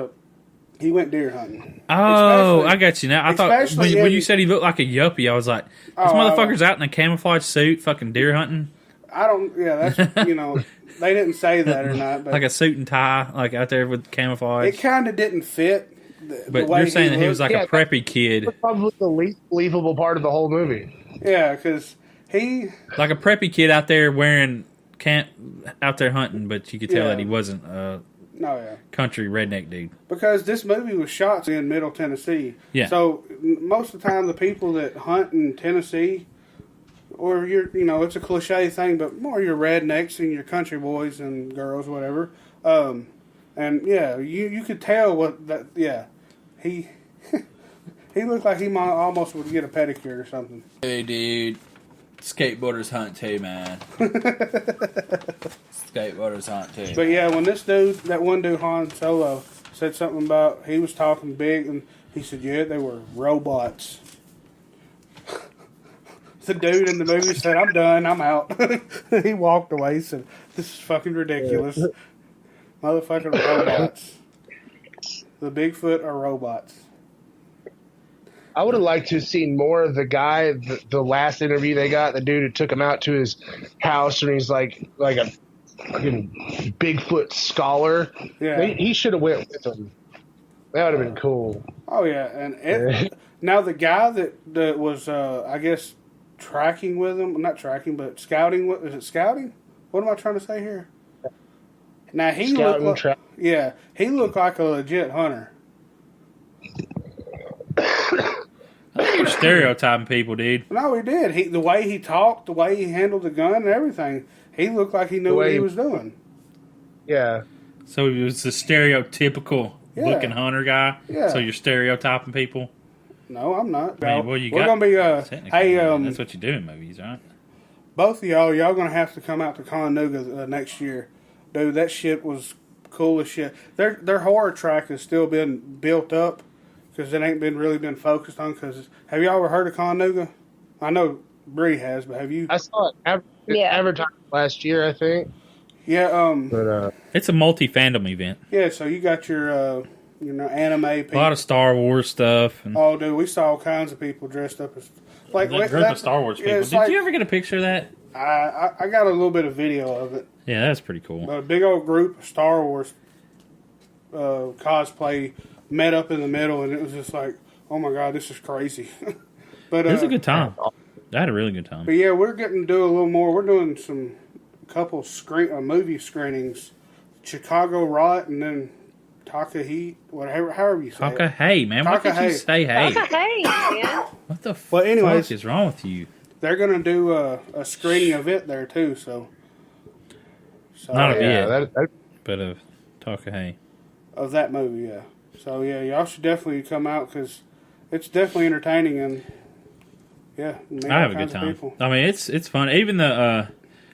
he went deer hunting. Oh, I got you now. I thought when you said he looked like a yuppie, I was like, this motherfucker's out in a camouflage suit, fucking deer hunting. That's they didn't say that or not, but like a suit and tie, like out there with camouflage. It kind of didn't fit. But you're saying that he was like a preppy kid. That's probably the least believable part of the whole movie. Yeah, because he like a preppy kid out there out there hunting, but you could tell that he wasn't country redneck dude. Because this movie was shot in Middle Tennessee. Yeah. So most of the time, the people that hunt in Tennessee, or it's a cliche thing, but more your rednecks and your country boys and girls, whatever. And yeah, you could tell what that. Yeah, he he looked like he might almost would get a pedicure or something. Hey, dude. Skateboarders hunt too, man. Skateboarders hunt too. But yeah, when that one dude, Han Solo, said something about, he was talking big, and he said, yeah, they were robots. The dude in the movie said, I'm done, I'm out. He walked away, said, this is fucking ridiculous. Motherfucking robots. The Bigfoot are robots. I would have liked to have seen more of the guy, the last interview they got, the dude who took him out to his house, and he's like a fucking Bigfoot scholar. Yeah. He should have went with him. That would have been cool. Oh, yeah. And now the guy that was, I guess, tracking with him, not tracking, but scouting, is it scouting? What am I trying to say here? Now, he looked like a legit hunter. You're stereotyping people, dude. No, he did. The way he talked, the way he handled the gun and everything, he looked like he knew what he was doing. Yeah. So he was the stereotypical looking hunter guy. Yeah. So you're stereotyping people. No, I'm not. I mean, well, you We're got gonna be. technically, Hey, that's what you do in movies, right? both of y'all gonna have to come out to Chattanooga next year, dude. That shit was cool as shit. Their horror track has still been built up because it ain't been focused on. Because have y'all ever heard of Chattanooga? I know Bre has, but have you? I saw it advertised last year, I think. Yeah. But It's a multi-fandom event. Yeah. So you got your anime people. A lot of Star Wars stuff. And Oh, dude, we saw all kinds of people dressed up as like that group of Star Wars people. it's Did like- you ever get a picture of that? I got a little bit of video of it. Yeah, that's pretty cool. A big old group of Star Wars cosplay met up in the middle, and it was just like, oh my god, this is crazy. But It was a good time. I had a really good time. But yeah, we're getting to do a little more. We're doing couple movie screenings, Chicago Rot, and then Takahit, however you say it. Taka, hey, man. Why can't you Taka-hey. say hey? Hey, man. What the Well, anyways, fuck is wrong with you? They're gonna do a screening of it there too. So Not a yeah, bit, but of Taka, hey. of that movie, yeah. So yeah, y'all should definitely come out because it's definitely entertaining and yeah, meet I all have a good kinds of time. people. I mean, it's fun. Even the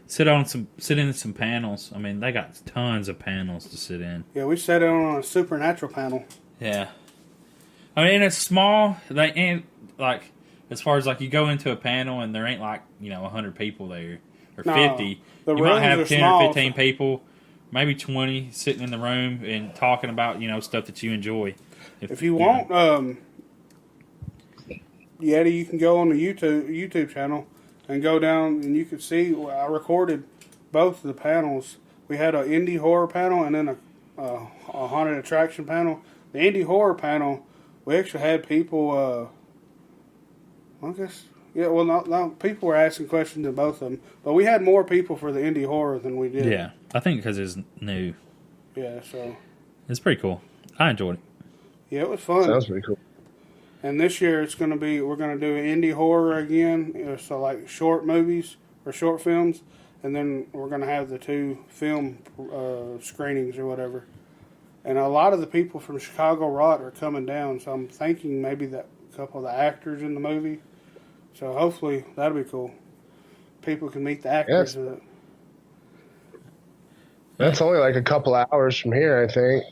sit in some panels. I mean, they got tons of panels to sit in. Yeah, we sat in on a supernatural panel. Yeah. I mean, it's small. They ain't like as far as like you go into a panel and there ain't like 100 people there or No, 50. the You might rooms have are 10 small, or 15 so- people, maybe 20 sitting in the room and talking about stuff that you enjoy. If you want, Yeti, you can go on the YouTube channel and go down and you can see I recorded both of the panels. We had an indie horror panel and then a haunted attraction panel. The indie horror panel, we actually had people. I guess no, people were asking questions in both of them, but we had more people for the indie horror than we did. Yeah, I think because it's new. Yeah, so It's pretty cool. I enjoyed it. yeah, it was fun. sounds pretty cool. And this year we're going to do indie horror again, so like short movies or short films, and then we're going to have the 2 film screenings or whatever. And a lot of the people from Chicago Rot are coming down, so I'm thinking maybe that a couple of the actors in the movie. So hopefully that'll be cool. People can meet the actors. Yes. That's only like a couple hours from here, I think.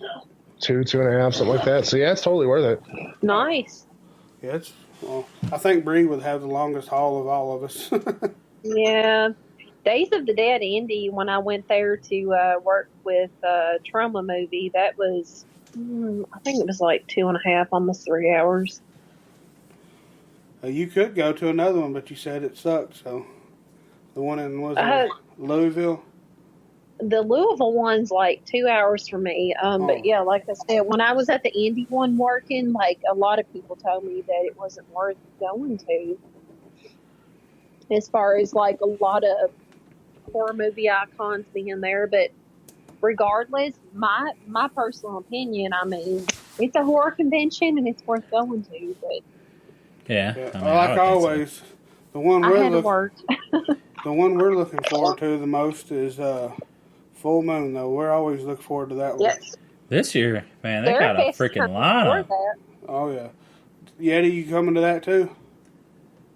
2.5, something like that. So yeah, it's totally worth it. Nice. Yeah, I think Bre would have the longest haul of all of us. Yeah. Days of the Dead Indy, when I went there to work with Trauma Movie, that was, I think it was like 2.5, almost 3 hours. You could go to another one, but you said it sucked. So the one in Louisville. The Louisville one's like 2 hours for me. But yeah, like I said, when I was at the Indy one working, like a lot of people told me that it wasn't worth going to. As far as like a lot of horror movie icons being there, but regardless, my personal opinion, I mean, it's a horror convention and it's worth going to. But Yeah. Yeah, I mean, like I would think always, so. the one I we're had to looking, work. the one we're looking forward to the most is Full Moon. Though we're always looking forward to that one. Yes. This year, man, they got a Therapist freaking comes lineup. before that. Oh yeah, Yeti, you coming to that too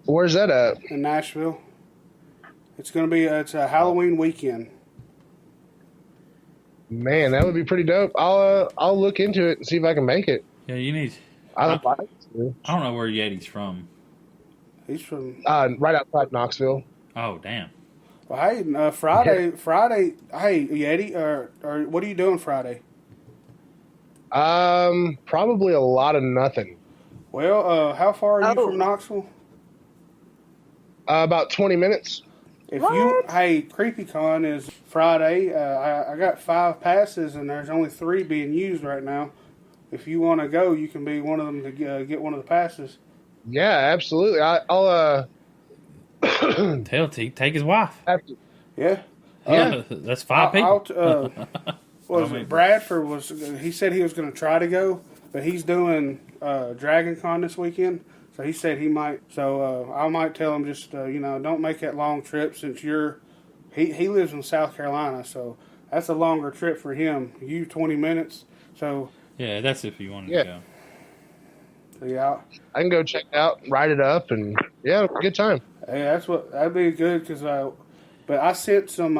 Where's that at? in Nashville? It's gonna be it's a Halloween weekend. Man, that would be pretty dope. I'll look into it and see if I can make it. Yeah, you need. I'd like to. I don't know where Yeti's from. He's from. Right outside Knoxville. Oh, damn. Well, hey, Friday. Hey, Yeti, or what are you doing Friday? Probably a lot of nothing. Well, how far are you from Knoxville? About 20 minutes. If What? CreepyCon is Friday. I got 5 passes, and there's only 3 being used right now. If you want to go, you can be one of them to get one of the passes. Yeah, absolutely. I'll Take his wife. have to. Yeah. Yeah. That's 5 people. Bradford was? He said he was going to try to go, but he's doing Dragon Con this weekend. So he said he might. So I might tell him just don't make that long trip since he lives in South Carolina, so that's a longer trip for him. You 20 minutes. So Yeah, that's if you wanted Yeah. to go. So, yeah. I can go check it out, write it up, and yeah, good time. Hey, that'd be good because but I sent some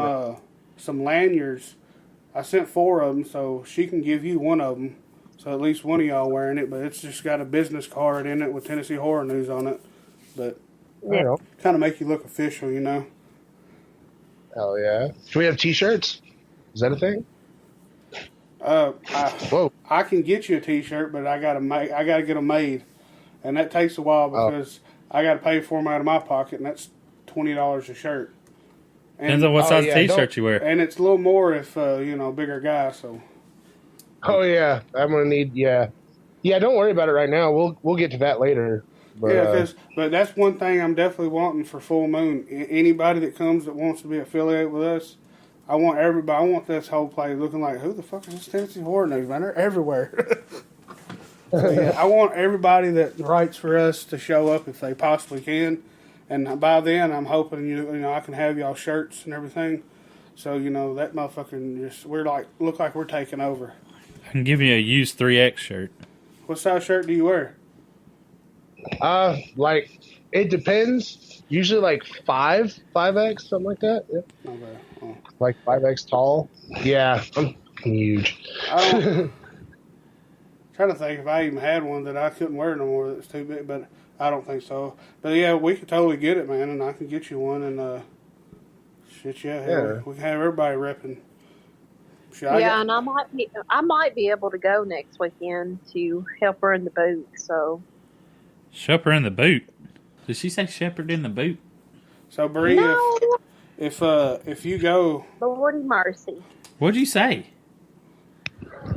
lanyards. I sent 4 of them, so she can give you one of them. So at least one of y'all wearing it, but it's just got a business card in it with Tennessee Horror News on it. But kind of make you look official, you know. Hell yeah! Do we have T-shirts? Is that a thing? Whoa! I can get you a T-shirt, but I gotta get them made, and that takes a while because I gotta pay for them out of my pocket, and that's $20 a shirt. And, Depends on what size T-shirt you wear. And it's a little more if bigger guy. So. Oh yeah, I'm gonna need yeah. Don't worry about it right now. We'll get to that later. But, but that's one thing I'm definitely wanting for Full Moon. Anybody that comes that wants to be affiliated with us, I want everybody. I want this whole place looking like, who the fuck is this Tennessee Horror News, man? They're everywhere. So, yeah, I want everybody that writes for us to show up if they possibly can. And by then, I'm hoping I can have y'all shirts and everything. So that motherfucking look like we're taking over. I can give you a used 3X shirt. What size shirt do you wear? It depends. Usually like 5X, something like that. Yeah. Okay. Oh. Like 5X tall. Yeah, I'm huge. Trying to think if I even had one that I couldn't wear no more that's too big, but I don't think so. But yeah, we could totally get it, man, and I can get you one, and we can have everybody repping. And I might be able to go next weekend to help her in the boot. So. Shepherd in the boot. Did she say shepherd in the boot? So Bre, No. if you go, Lordy mercy. What'd you say?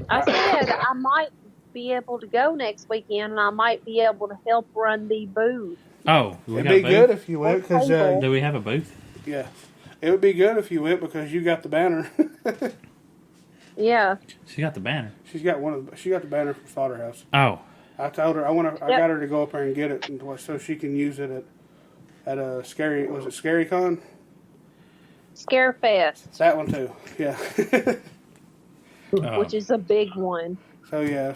I said I might be able to go next weekend, and I might be able to help run the booth. Oh, it'd be good if you went because do we have a booth? Yeah, it would be good if you went because you got the banner. Yeah, she got the banner. She got the banner from Slaughterhouse. Oh, I told her I got her to go up there and get it, so she can use it at a Scary Con? Scarefest. That one too. Yeah. Which is a big one. So yeah,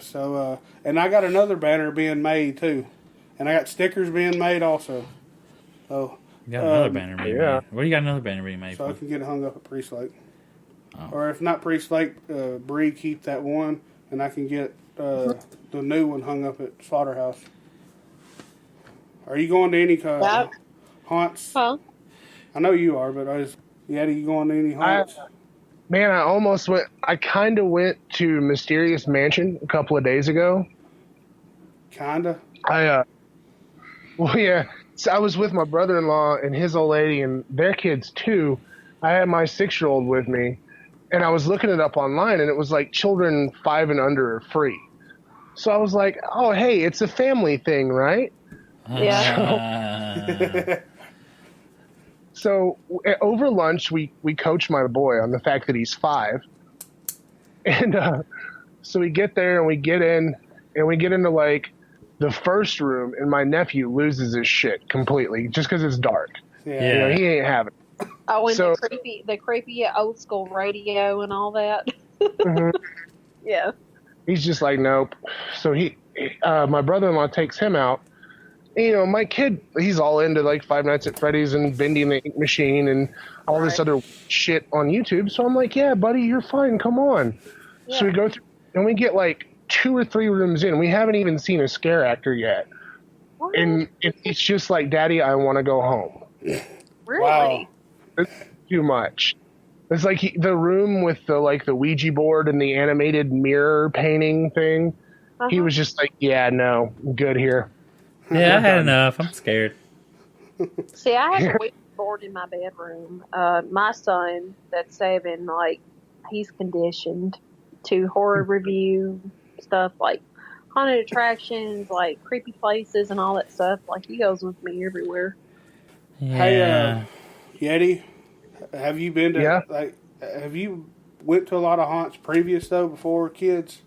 and I got another banner being made too, and I got stickers being made also. So you got another banner being made. What do you got another banner being made? So for? I can get it hung up at Priest Lake, or if not Priest Lake, Bre keep that one, and I can get the new one hung up at Slaughterhouse. Are you going to any haunts? Huh? I know you are, but Yeti, you going to any haunts? Man, I almost went. I kind of went to Mysterious Mansion a couple of days ago. Kinda? Well, yeah. So I was with my brother-in-law and his old lady and their kids, too. I had my 6-year-old with me, and I was looking it up online, and it was like children 5 and under are free. So I was like, oh, hey, it's a family thing, right? Yeah. So over lunch, we coach my boy on the fact that he's 5. And so we get there and we get in and we get into like the first room and my nephew loses his shit completely just because it's dark. Yeah. He ain't having it. Oh, and the creepy old school radio and all that. Mm-hmm. Yeah. He's just like, nope. So my brother-in-law takes him out. My kid, he's all into like Five Nights at Freddy's and Bendy and the Ink Machine and all this other shit on YouTube. So I'm like, yeah, buddy, you're fine. Come on. Yeah. So we go through and we get like 2 or 3 rooms in. We haven't even seen a scare actor yet. What? And it's just like, Daddy, I want to go home. Really? Wow. It's too much. It's like the room with the Ouija board and the animated mirror painting thing. Uh-huh. He was just like, yeah, no, I'm good here. Yeah, I had enough. I'm scared. See, I have a Ouija board in my bedroom. My son, that's 7, he's conditioned to horror review stuff, like haunted attractions, like creepy places and all that stuff. Like, he goes with me everywhere. Yeah. Hey, Yeti, have you been to, have you went to a lot of haunts previous, though, before kids?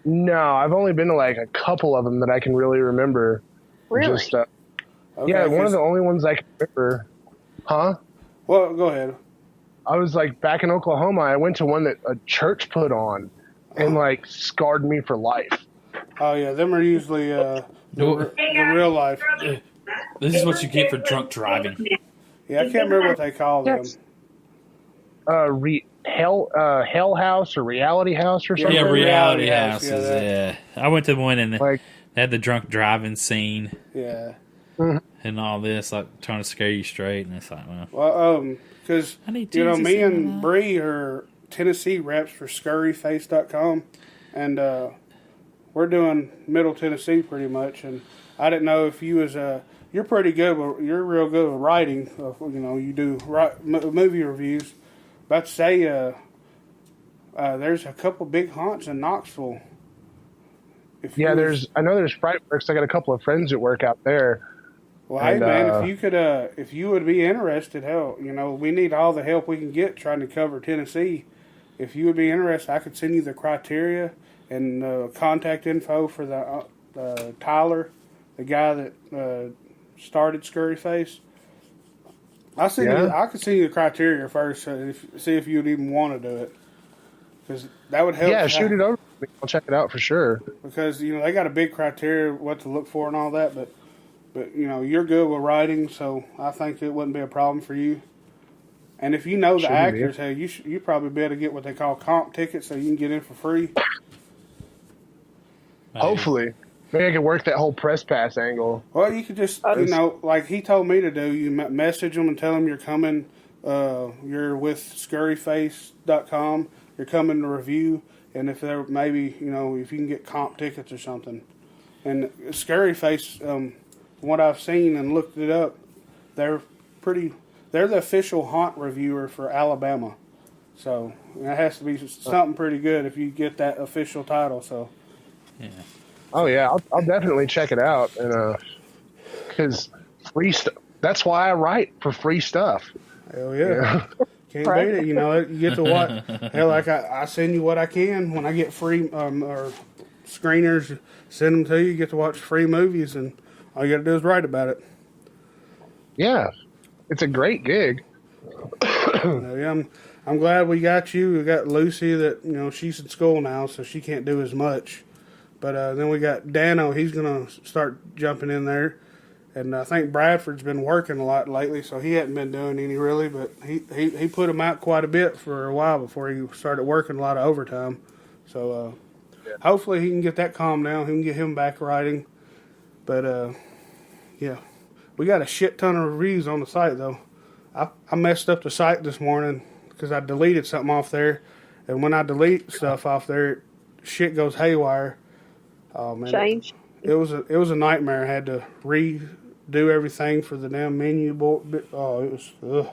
No, I've only been to like a couple of them that I can really remember. Really? Just, yeah, one of the only ones I can remember. Huh? Well, go ahead. I was like back in Oklahoma. I went to one that a church put on, and like scarred me for life. Oh yeah, them are usually the real life. This is what you get for drunk driving. Yeah, I can't remember what they call them. Yes. Hell House or Reality House or something. Yeah, reality House, houses. yeah, Yeah, I went to one and Like, they had the drunk driving scene Yeah. and all this, like trying to scare you straight. And it's like, well, Well, because I need you know, Jesus me in my and life. Bre are Tennessee reps for ScurryFace.com, and we're doing Middle Tennessee pretty much. And I didn't know if you was you're pretty good. You're real good with writing. You know, you do movie reviews. About to say, there's a couple big haunts in Knoxville. yeah, I know there's Frightworks. I got a couple of friends that work out there. Well, hey And, man, if you could, if you would be interested, hell, you know, we need all the help we can get trying to cover Tennessee. If you would be interested, I could send you the criteria and contact info for the Tyler, the guy that started Scurryface. I could send you the criteria first, see if you'd even want to do it, because that would help. Yeah, shoot it over. I'll check it out for sure. Because you know they got a big criteria what to look for and all that, but you know you're good with writing, so I think it wouldn't be a problem for you. And if you know the Shouldn't be. actors, hey, you probably be able to get what they call comp tickets, so you can get in for free. Hopefully. Maybe I could work that whole press pass angle. Well, you could just, you know, like he told me to do, you message them and tell them you're coming, you're with scurryface.com, you're coming to review, and if they're maybe, you know, if you can get comp tickets or something. And Scurryface, from what I've seen and looked it up, they're the official haunt reviewer for Alabama. So that has to be something pretty good if you get that official title, so. yeah. Oh yeah, I'll definitely check it out, and because free stuff. That's why I write for free stuff. Hell yeah. Can't beat it. You know, you get to watch. Hell, like I send you what I can when I get free or screeners, send them to you. You get to watch free movies, and all you got to do is write about it. Yeah, it's a great gig. Yeah, I'm glad we got you. We got Lucy that, you know, she's in school now, so she can't do as much. But then we got Dano. He's going to start jumping in there. And I think Bradford's been working a lot lately, so he hadn't been doing any really. But he put him out quite a bit for a while before he started working a lot of overtime. So hopefully he can get that calmed down. He can get him back writing. But, yeah. We got a shit ton of reviews on the site, though. I messed up the site this morning because I deleted something off there. And when I delete stuff off there, shit goes haywire. Oh man, Change. it was a nightmare. I had to redo everything for the damn menu board. Oh, it was. Ugh.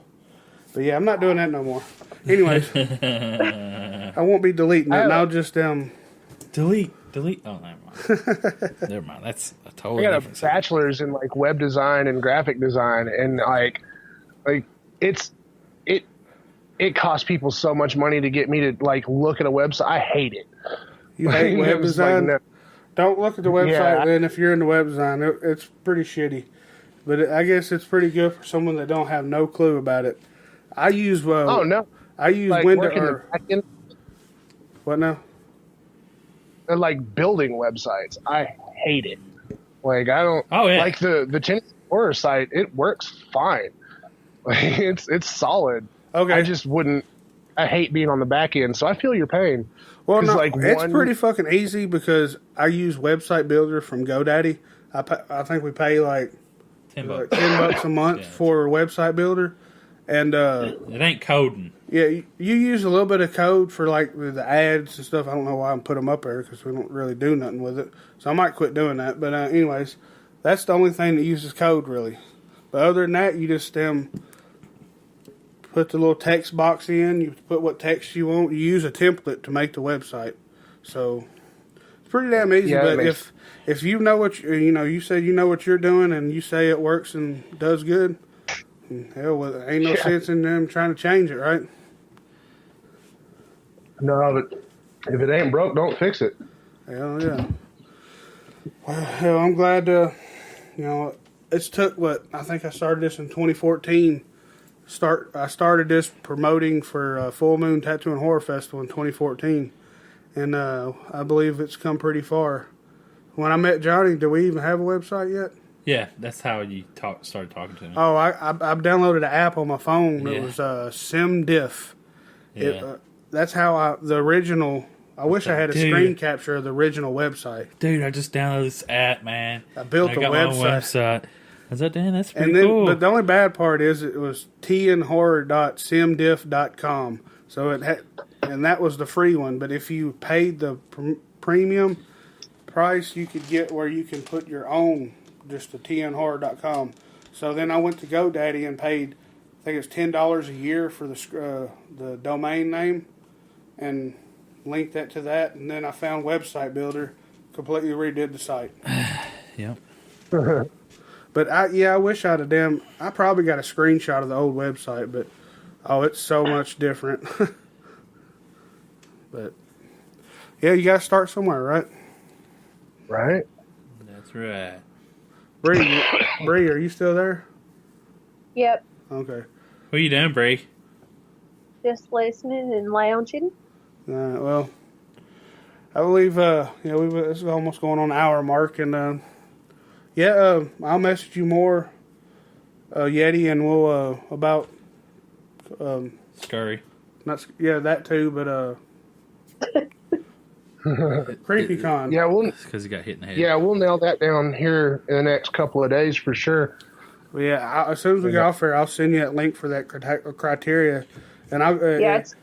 But yeah, I'm not doing that no more. Anyways, I won't be deleting it. And I'll just Delete. Oh, never mind. Never mind. That's a I totally got a different subject. bachelor's in like web design and graphic design, and like it costs people so much money to get me to like look at a website. I hate it. You hate web It was like, design. no. Don't look at the website. Yeah. Then if you're in the web design, it's pretty shitty. But I guess it's pretty good for someone that don't have no clue about it. I use Oh no, I use like Windows. working the back end, What now? they're like building websites. I hate it. Like I don't. Oh, yeah. Like the Tennessee Horror site, it works fine. Like, it's solid. Okay. I just wouldn't. I hate being on the back end, so I feel your pain. Well, 'Cause, no, like, it's one- pretty fucking easy because I use Website Builder from GoDaddy. I think we pay like $10. $10 a month Yeah. for a Website Builder, and It ain't coding. yeah, you use a little bit of code for like the ads and stuff. I don't know why I'm put them up there because we don't really do nothing with it. So I might quit doing that. But anyways, that's the only thing that uses code really. But other than that, you just put the little text box in. You put what text you want. You use a template to make the website. So it's pretty damn easy. Yeah, but if you know what you said you know what you're doing, and you say it works and does good, hell, well, ain't no sense in them trying to change it, right? No, but if it ain't broke, don't fix it. Hell yeah. Well, hell, I'm glad it's took I think I started this in 2014. I started this promoting for Full Moon Tattoo and Horror Festival in 2014, and I believe it's come pretty far. when I met Johnny, did we even have a website yet? Yeah, that's how you started talking to him. Oh, I downloaded an app on my phone. Yeah. It was SimDiff. Yeah. That's how the original. I wish I had a screen capture of the original website. Dude, I just downloaded this app, man. I built a got my own website. I was like, damn, that's pretty And then, cool. but the only bad part is it was tandhorror.simdiff.com. So it had, and that was the free one. But if you paid the premium price, you could get where you can put your own, just the tandhorror.com. So then I went to GoDaddy and paid, I think it's $10 a year for the domain name, and linked that to that. And then I found Website Builder, completely redid the site. Yep. But I wish I'd have I probably got a screenshot of the old website, but it's so much different. But yeah, you got to start somewhere, right? Right. That's right. Bre, are you still there? Yep. Okay. What are you doing, Bre? Just listening and lounging. Well, I believe this is almost going on an hour mark, and I'll message you more, Yeti, and we'll about Scurry. that too, but CreepyCon. Yeah, Because he got hit in the head. Yeah, we'll nail that down here in the next couple of days for sure. Yeah, as soon as we get off here, I'll send you that link for that criteria, and it's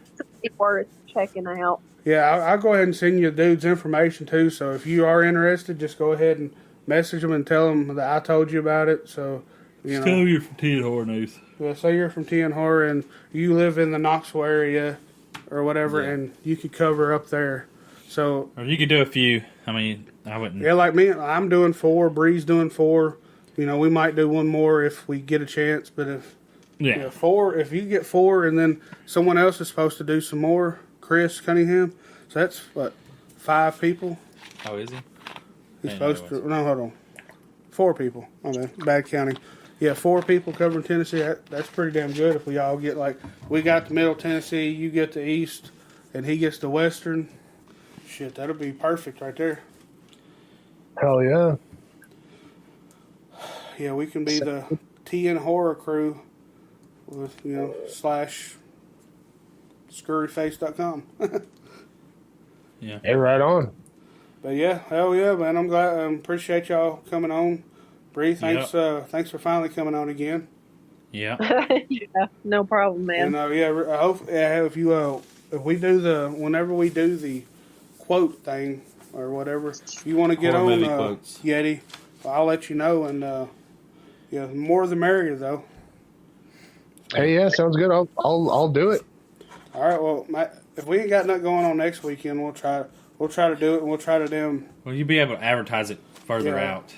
worth checking out. Yeah, I'll go ahead and send you the dude's information too. So if you are interested, just go ahead and message them and tell them that I told you about it. So you know, tell you're from Tea and Horror News. Yeah, say you're from Tea and Horror and you live in the Knoxville area or whatever, and you could cover up there. So or you could do a few. I mean, I wouldn't. Yeah, like me, I'm doing 4. Bree's doing 4. You know, we might do one more if we get a chance. But if 4, if you get 4, and then someone else is supposed to do some more. Chris Cunningham. So that's, 5 people? Oh, is he? He's supposed to. No, hold on. 4 people. Okay, bad counting. Yeah, 4 people covering Tennessee. That's pretty damn good if we all get, we got the middle Tennessee, you get the east, and he gets the western. Shit, that'll be perfect right there. Hell yeah. Yeah, we can be the Tea and Horror crew with, / scurryface.com. Yeah. Hey, right on. But yeah, hell yeah, man. I'm glad. Appreciate y'all coming on. Bree, thanks for finally coming on again. Yeah. Yeah, no problem, man. And I hope if we do whenever we do the quote thing or whatever, if you want to get on Yeti, I'll let you know. And the more the merrier, though. Hey, yeah, sounds good. I'll do it. All right. Well, if we ain't got nothing going on next weekend, we'll try to do it, and we'll try to Well, you'll be able to advertise it further out.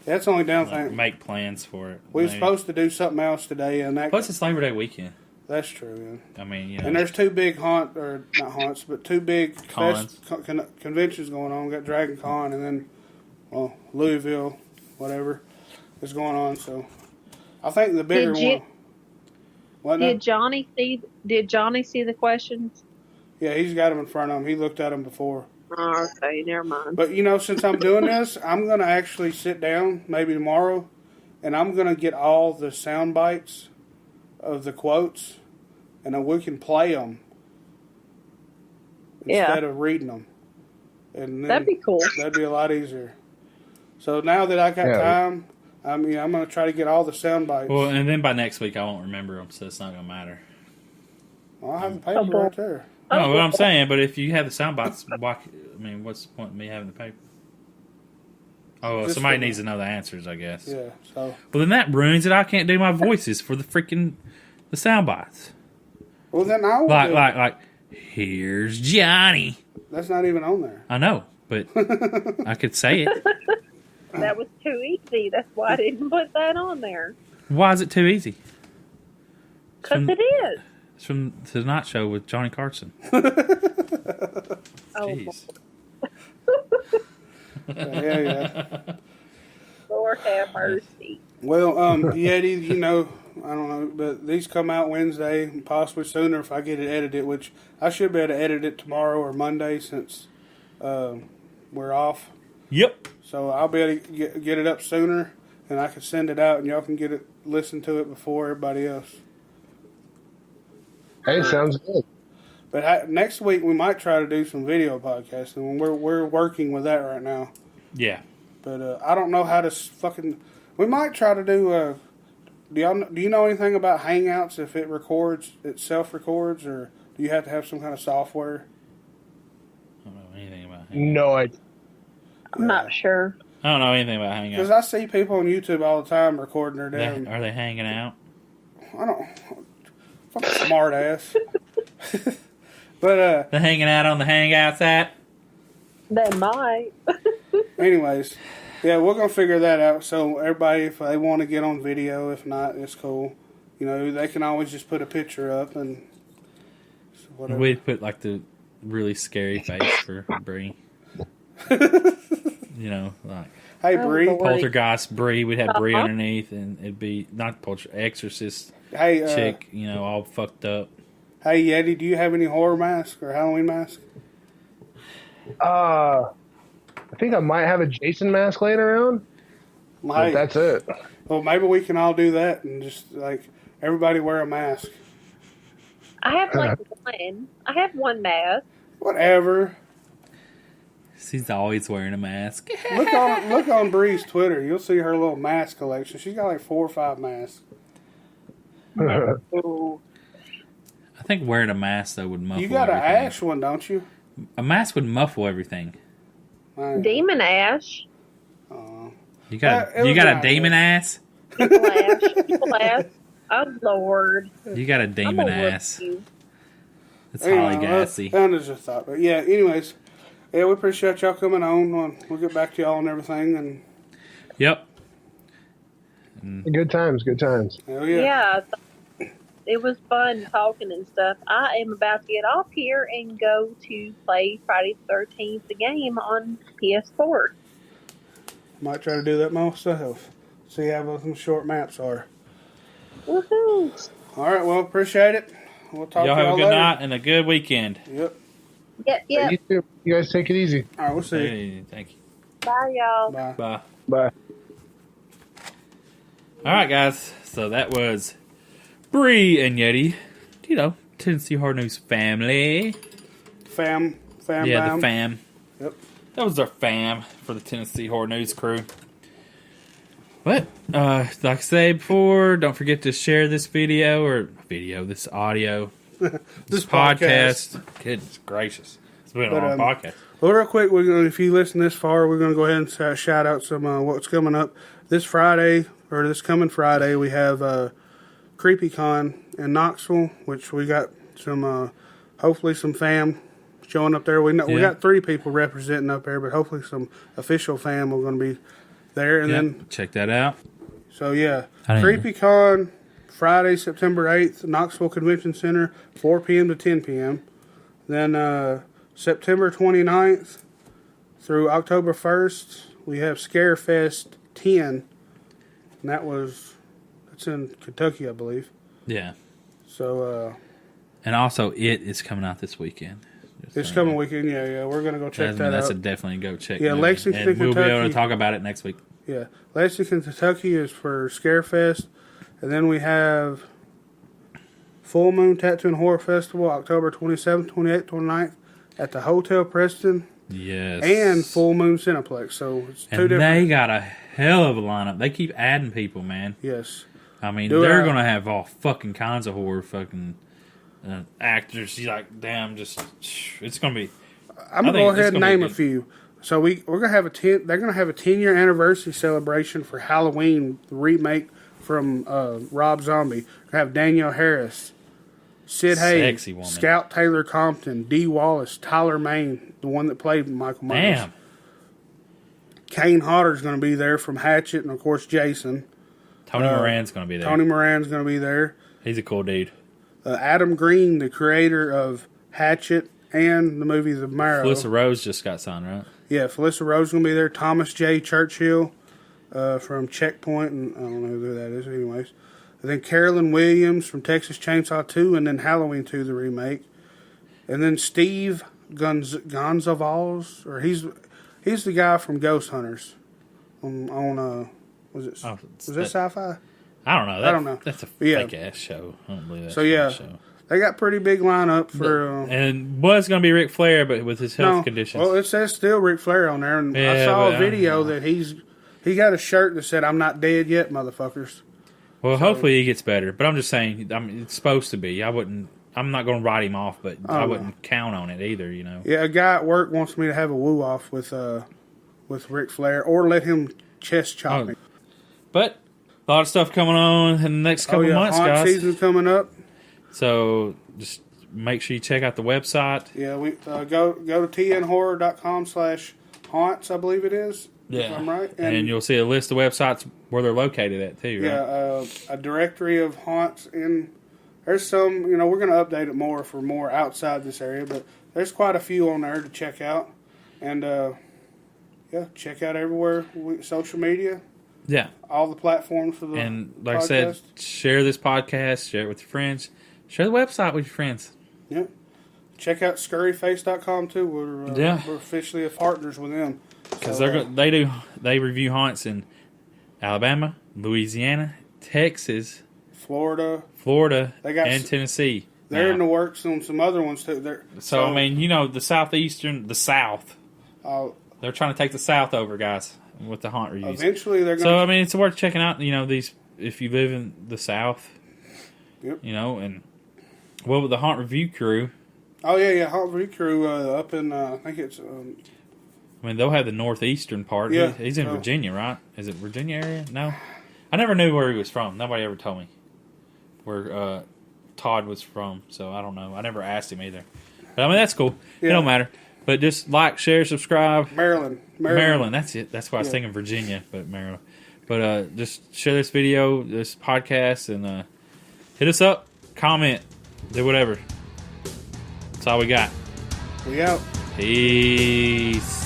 That's the only down thing. Make plans for it. We were supposed to do something else today, and plus it's Labor Day weekend. That's true. Yeah. I mean, And there's 2 big not haunts, but 2 big cons. conventions going on. We got Dragon Con, and then Louisville, whatever, is going on. So I think the bigger one. Did Johnny see the questions? Yeah, he's got them in front of him. He looked at them before. Oh, okay, never mind. But since I'm doing this, I'm gonna actually sit down maybe tomorrow, and I'm gonna get all the sound bites of the quotes, and then we can play them instead of reading them. And then that'd be cool. That'd be a lot easier. So now that I got time, I'm going to try to get all the sound bites. Well, and then by next week I won't remember them, so it's not going to matter. Well, I have the paper right there. No, what I'm saying, but if you have the sound bites, what's the point of me having the paper? Oh, well, somebody needs to know the answers, I guess. Yeah. So. Well, then that ruins it. I can't do my voices for the sound bites. Well, then I will. Like, here's Johnny. That's not even on there. I know, but I could say it. That was too easy. That's why I didn't put that on there. Why is it too easy? Because it is. It's from The Tonight Show with Johnny Carson. Jeez. Yeah. Lord have mercy. Well, Yeti, I don't know, but these come out Wednesday, possibly sooner if I get it edited, which I should be able to edit it tomorrow or Monday since we're off. Yep. So I'll be able to get it up sooner, and I can send it out, and y'all can listen to it before everybody else. Hey, sounds good. But next week we might try to do some video podcasting. We're working with that right now. Yeah. But I don't know how to fucking. We might try to do. Do you know anything about Hangouts? If it self records, or do you have to have some kind of software? I don't know anything about Hangouts. No idea. I'm not sure. I don't know anything about Hangouts. Because I see people on YouTube all the time recording their damn. Are they hanging out? I don't. Fucking smart ass. But They're hanging out on the Hangouts app? They might. anyways, yeah, we're gonna figure that out. So everybody, if they want to get on video, if not, it's cool. You know, they can always just put a picture up and whatever. We'd put like the really scary face for Bre. You know, like Hey, Bre. Poltergeist Bre. We'd have Bre underneath, and it'd be not Exorcist Hey, chick. You know, all fucked up. Hey, Yeti, do you have any horror mask or Halloween mask? I think I might have a Jason mask laying around. But that's it. Well, maybe we can all do that and just like everybody wear a mask. I have like one. I have one mask. Whatever. She's always wearing a mask. Look on Bree's Twitter. You'll see her little mask collection. She's got like 4 or 5 masks. Ooh. I think wearing a mask though would muffle. You got an everything. ash one, don't you? A mask would muffle everything. Demon ash. You got a demon ass. People ash. People ash. Oh Lord. You got a demon ass. You. It's Holly Gassy. That was just thought. But yeah, anyways, yeah, we appreciate y'all coming on. We'll get back to y'all and everything. And Yep. Good times, good times. hell yeah. Yeah. It was fun talking and stuff. I am about to get off here and go to play Friday the 13th, the game on PS4. Might try to do that myself. See how those short maps are. Woohoo! All right, well, appreciate it. We'll talk Y'all to have y'all a good later. night and a good weekend. Yep. Yep. You too. You guys take it easy. All right, we'll see you. Hey, thank you. Bye, y'all. Bye. Bye. Bye. All right, guys. So that was Bre and Yeti. You know, Tennessee Hard News family. Fam. Yeah, bam. the fam. Yep. That was our fam for the Tennessee Horror News crew. But, like I said before, don't forget to share this this audio, This podcast. Goodness gracious. It's been a long podcast. Well, real quick, if you listen this far, we're going to go ahead and shout out some what's coming up. This coming Friday, we have CreepyCon in Knoxville, which we got some, hopefully some fam showing up there. We got 3 people representing up there, but hopefully some official fam are going to be there. And then check that out. So yeah, I didn't CreepyCon Friday, September 8th, Knoxville Convention Center, 4 p.m. to 10 p.m. Then September 29th through October 1st, we have Scarefest 10, and that's in Kentucky, I believe. Yeah. So and also, it is coming out this weekend. this coming weekend, yeah, we're gonna go check that that's out. a definitely go check. Yeah, movie. Lexington, and we'll be able Kentucky. to talk about it next week. Yeah, Lexington, Kentucky is for Scarefest, and then we have Full Moon Tattoo and Horror Festival, October 27th, 28th, 29th, at the Hotel Preston. Yes. And Full Moon Cineplex. So it's two different. They got a hell of a lineup. They keep adding people, man. Yes. I mean, they're going to have all fucking kinds of horror fucking actors. You're like, damn, it's going to be. I'm going to go ahead and name a few. So we're going to have they're going to have a 10-year anniversary celebration for Halloween, the remake from Rob Zombie. We're going to have Danielle Harris, Sid Haig, Sexy woman. Scout Taylor Compton, Dee Wallace, Tyler Maine, the one that played Michael Myers. Damn. Kane Hodder's going to be there from Hatchet, and of course Jason. Tony Moran's going to be there. Tony Moran's going to be there. He's a cool dude. Adam Green, the creator of Hatchet and the movie The Marrow. Felissa Rose just got signed, right? Yeah, Felissa Rose is going to be there. Thomas J. Churchill from Checkpoint, and I don't know who that is anyways. And then Carolyn Williams from Texas Chainsaw 2, and then Halloween 2, the remake. And then Steve Gonzalez, or he's He's the guy from Ghost Hunters. Was it? Oh, was that Sci-Fi? I don't know. I don't know. That's a Yeah. fake ass show. I don't believe that. So yeah, show. they got pretty big lineup for. And was going to be Ric Flair, but with his health conditions. Well, it says still Ric Flair on there, and Yeah, I saw but a I video don't know. that he got a shirt that said "I'm not dead yet, motherfuckers." Well, hopefully he gets better. But I'm just saying, it's supposed to be. I'm not going to write him off, but I wouldn't count on it either. You know. Yeah, a guy at work wants me to have a woo off with Ric Flair, or let him chest chop me. But a lot of stuff coming on in the next couple months, haunt guys. season coming up. So just make sure you check out the website. Yeah, we go to tnhorror.com/haunts, I believe it is. Yeah, if I'm right. And you'll see a list of websites where they're located at too. Right? Yeah, a directory of haunts. And there's some, we're going to update it more for more outside this area, but there's quite a few on there to check out. And check out everywhere. Social media. Yeah. All the platforms for the And like podcast. I said, share this podcast, share it with your friends, share the website with your friends. Yep. Check out scurryface.com too. We're officially partners with them. Because So, they review haunts in Alabama, Louisiana, Texas, Florida, and Tennessee. They're now. in the works on some other ones too. So I mean, the South. They're trying to take the South over, guys, with the haunt reviews. Eventually, they're going. So I mean, it's worth checking out. These if you live in the South. Yep. And with the haunt review crew. Oh yeah, haunt review crew up in I think it's. I mean, they'll have the northeastern part. Yeah, He's in Virginia, right? Is it Virginia area? No, I never knew where he was from. Nobody ever told me where Todd was from, so I don't know. I never asked him either. But I mean, that's cool. Yeah. It don't matter. But just like, share, subscribe. Maryland. That's it. That's why I was thinking Virginia, but Maryland. But just share this video, this podcast, and hit us up, comment, do whatever. That's all we got. We out. Peace.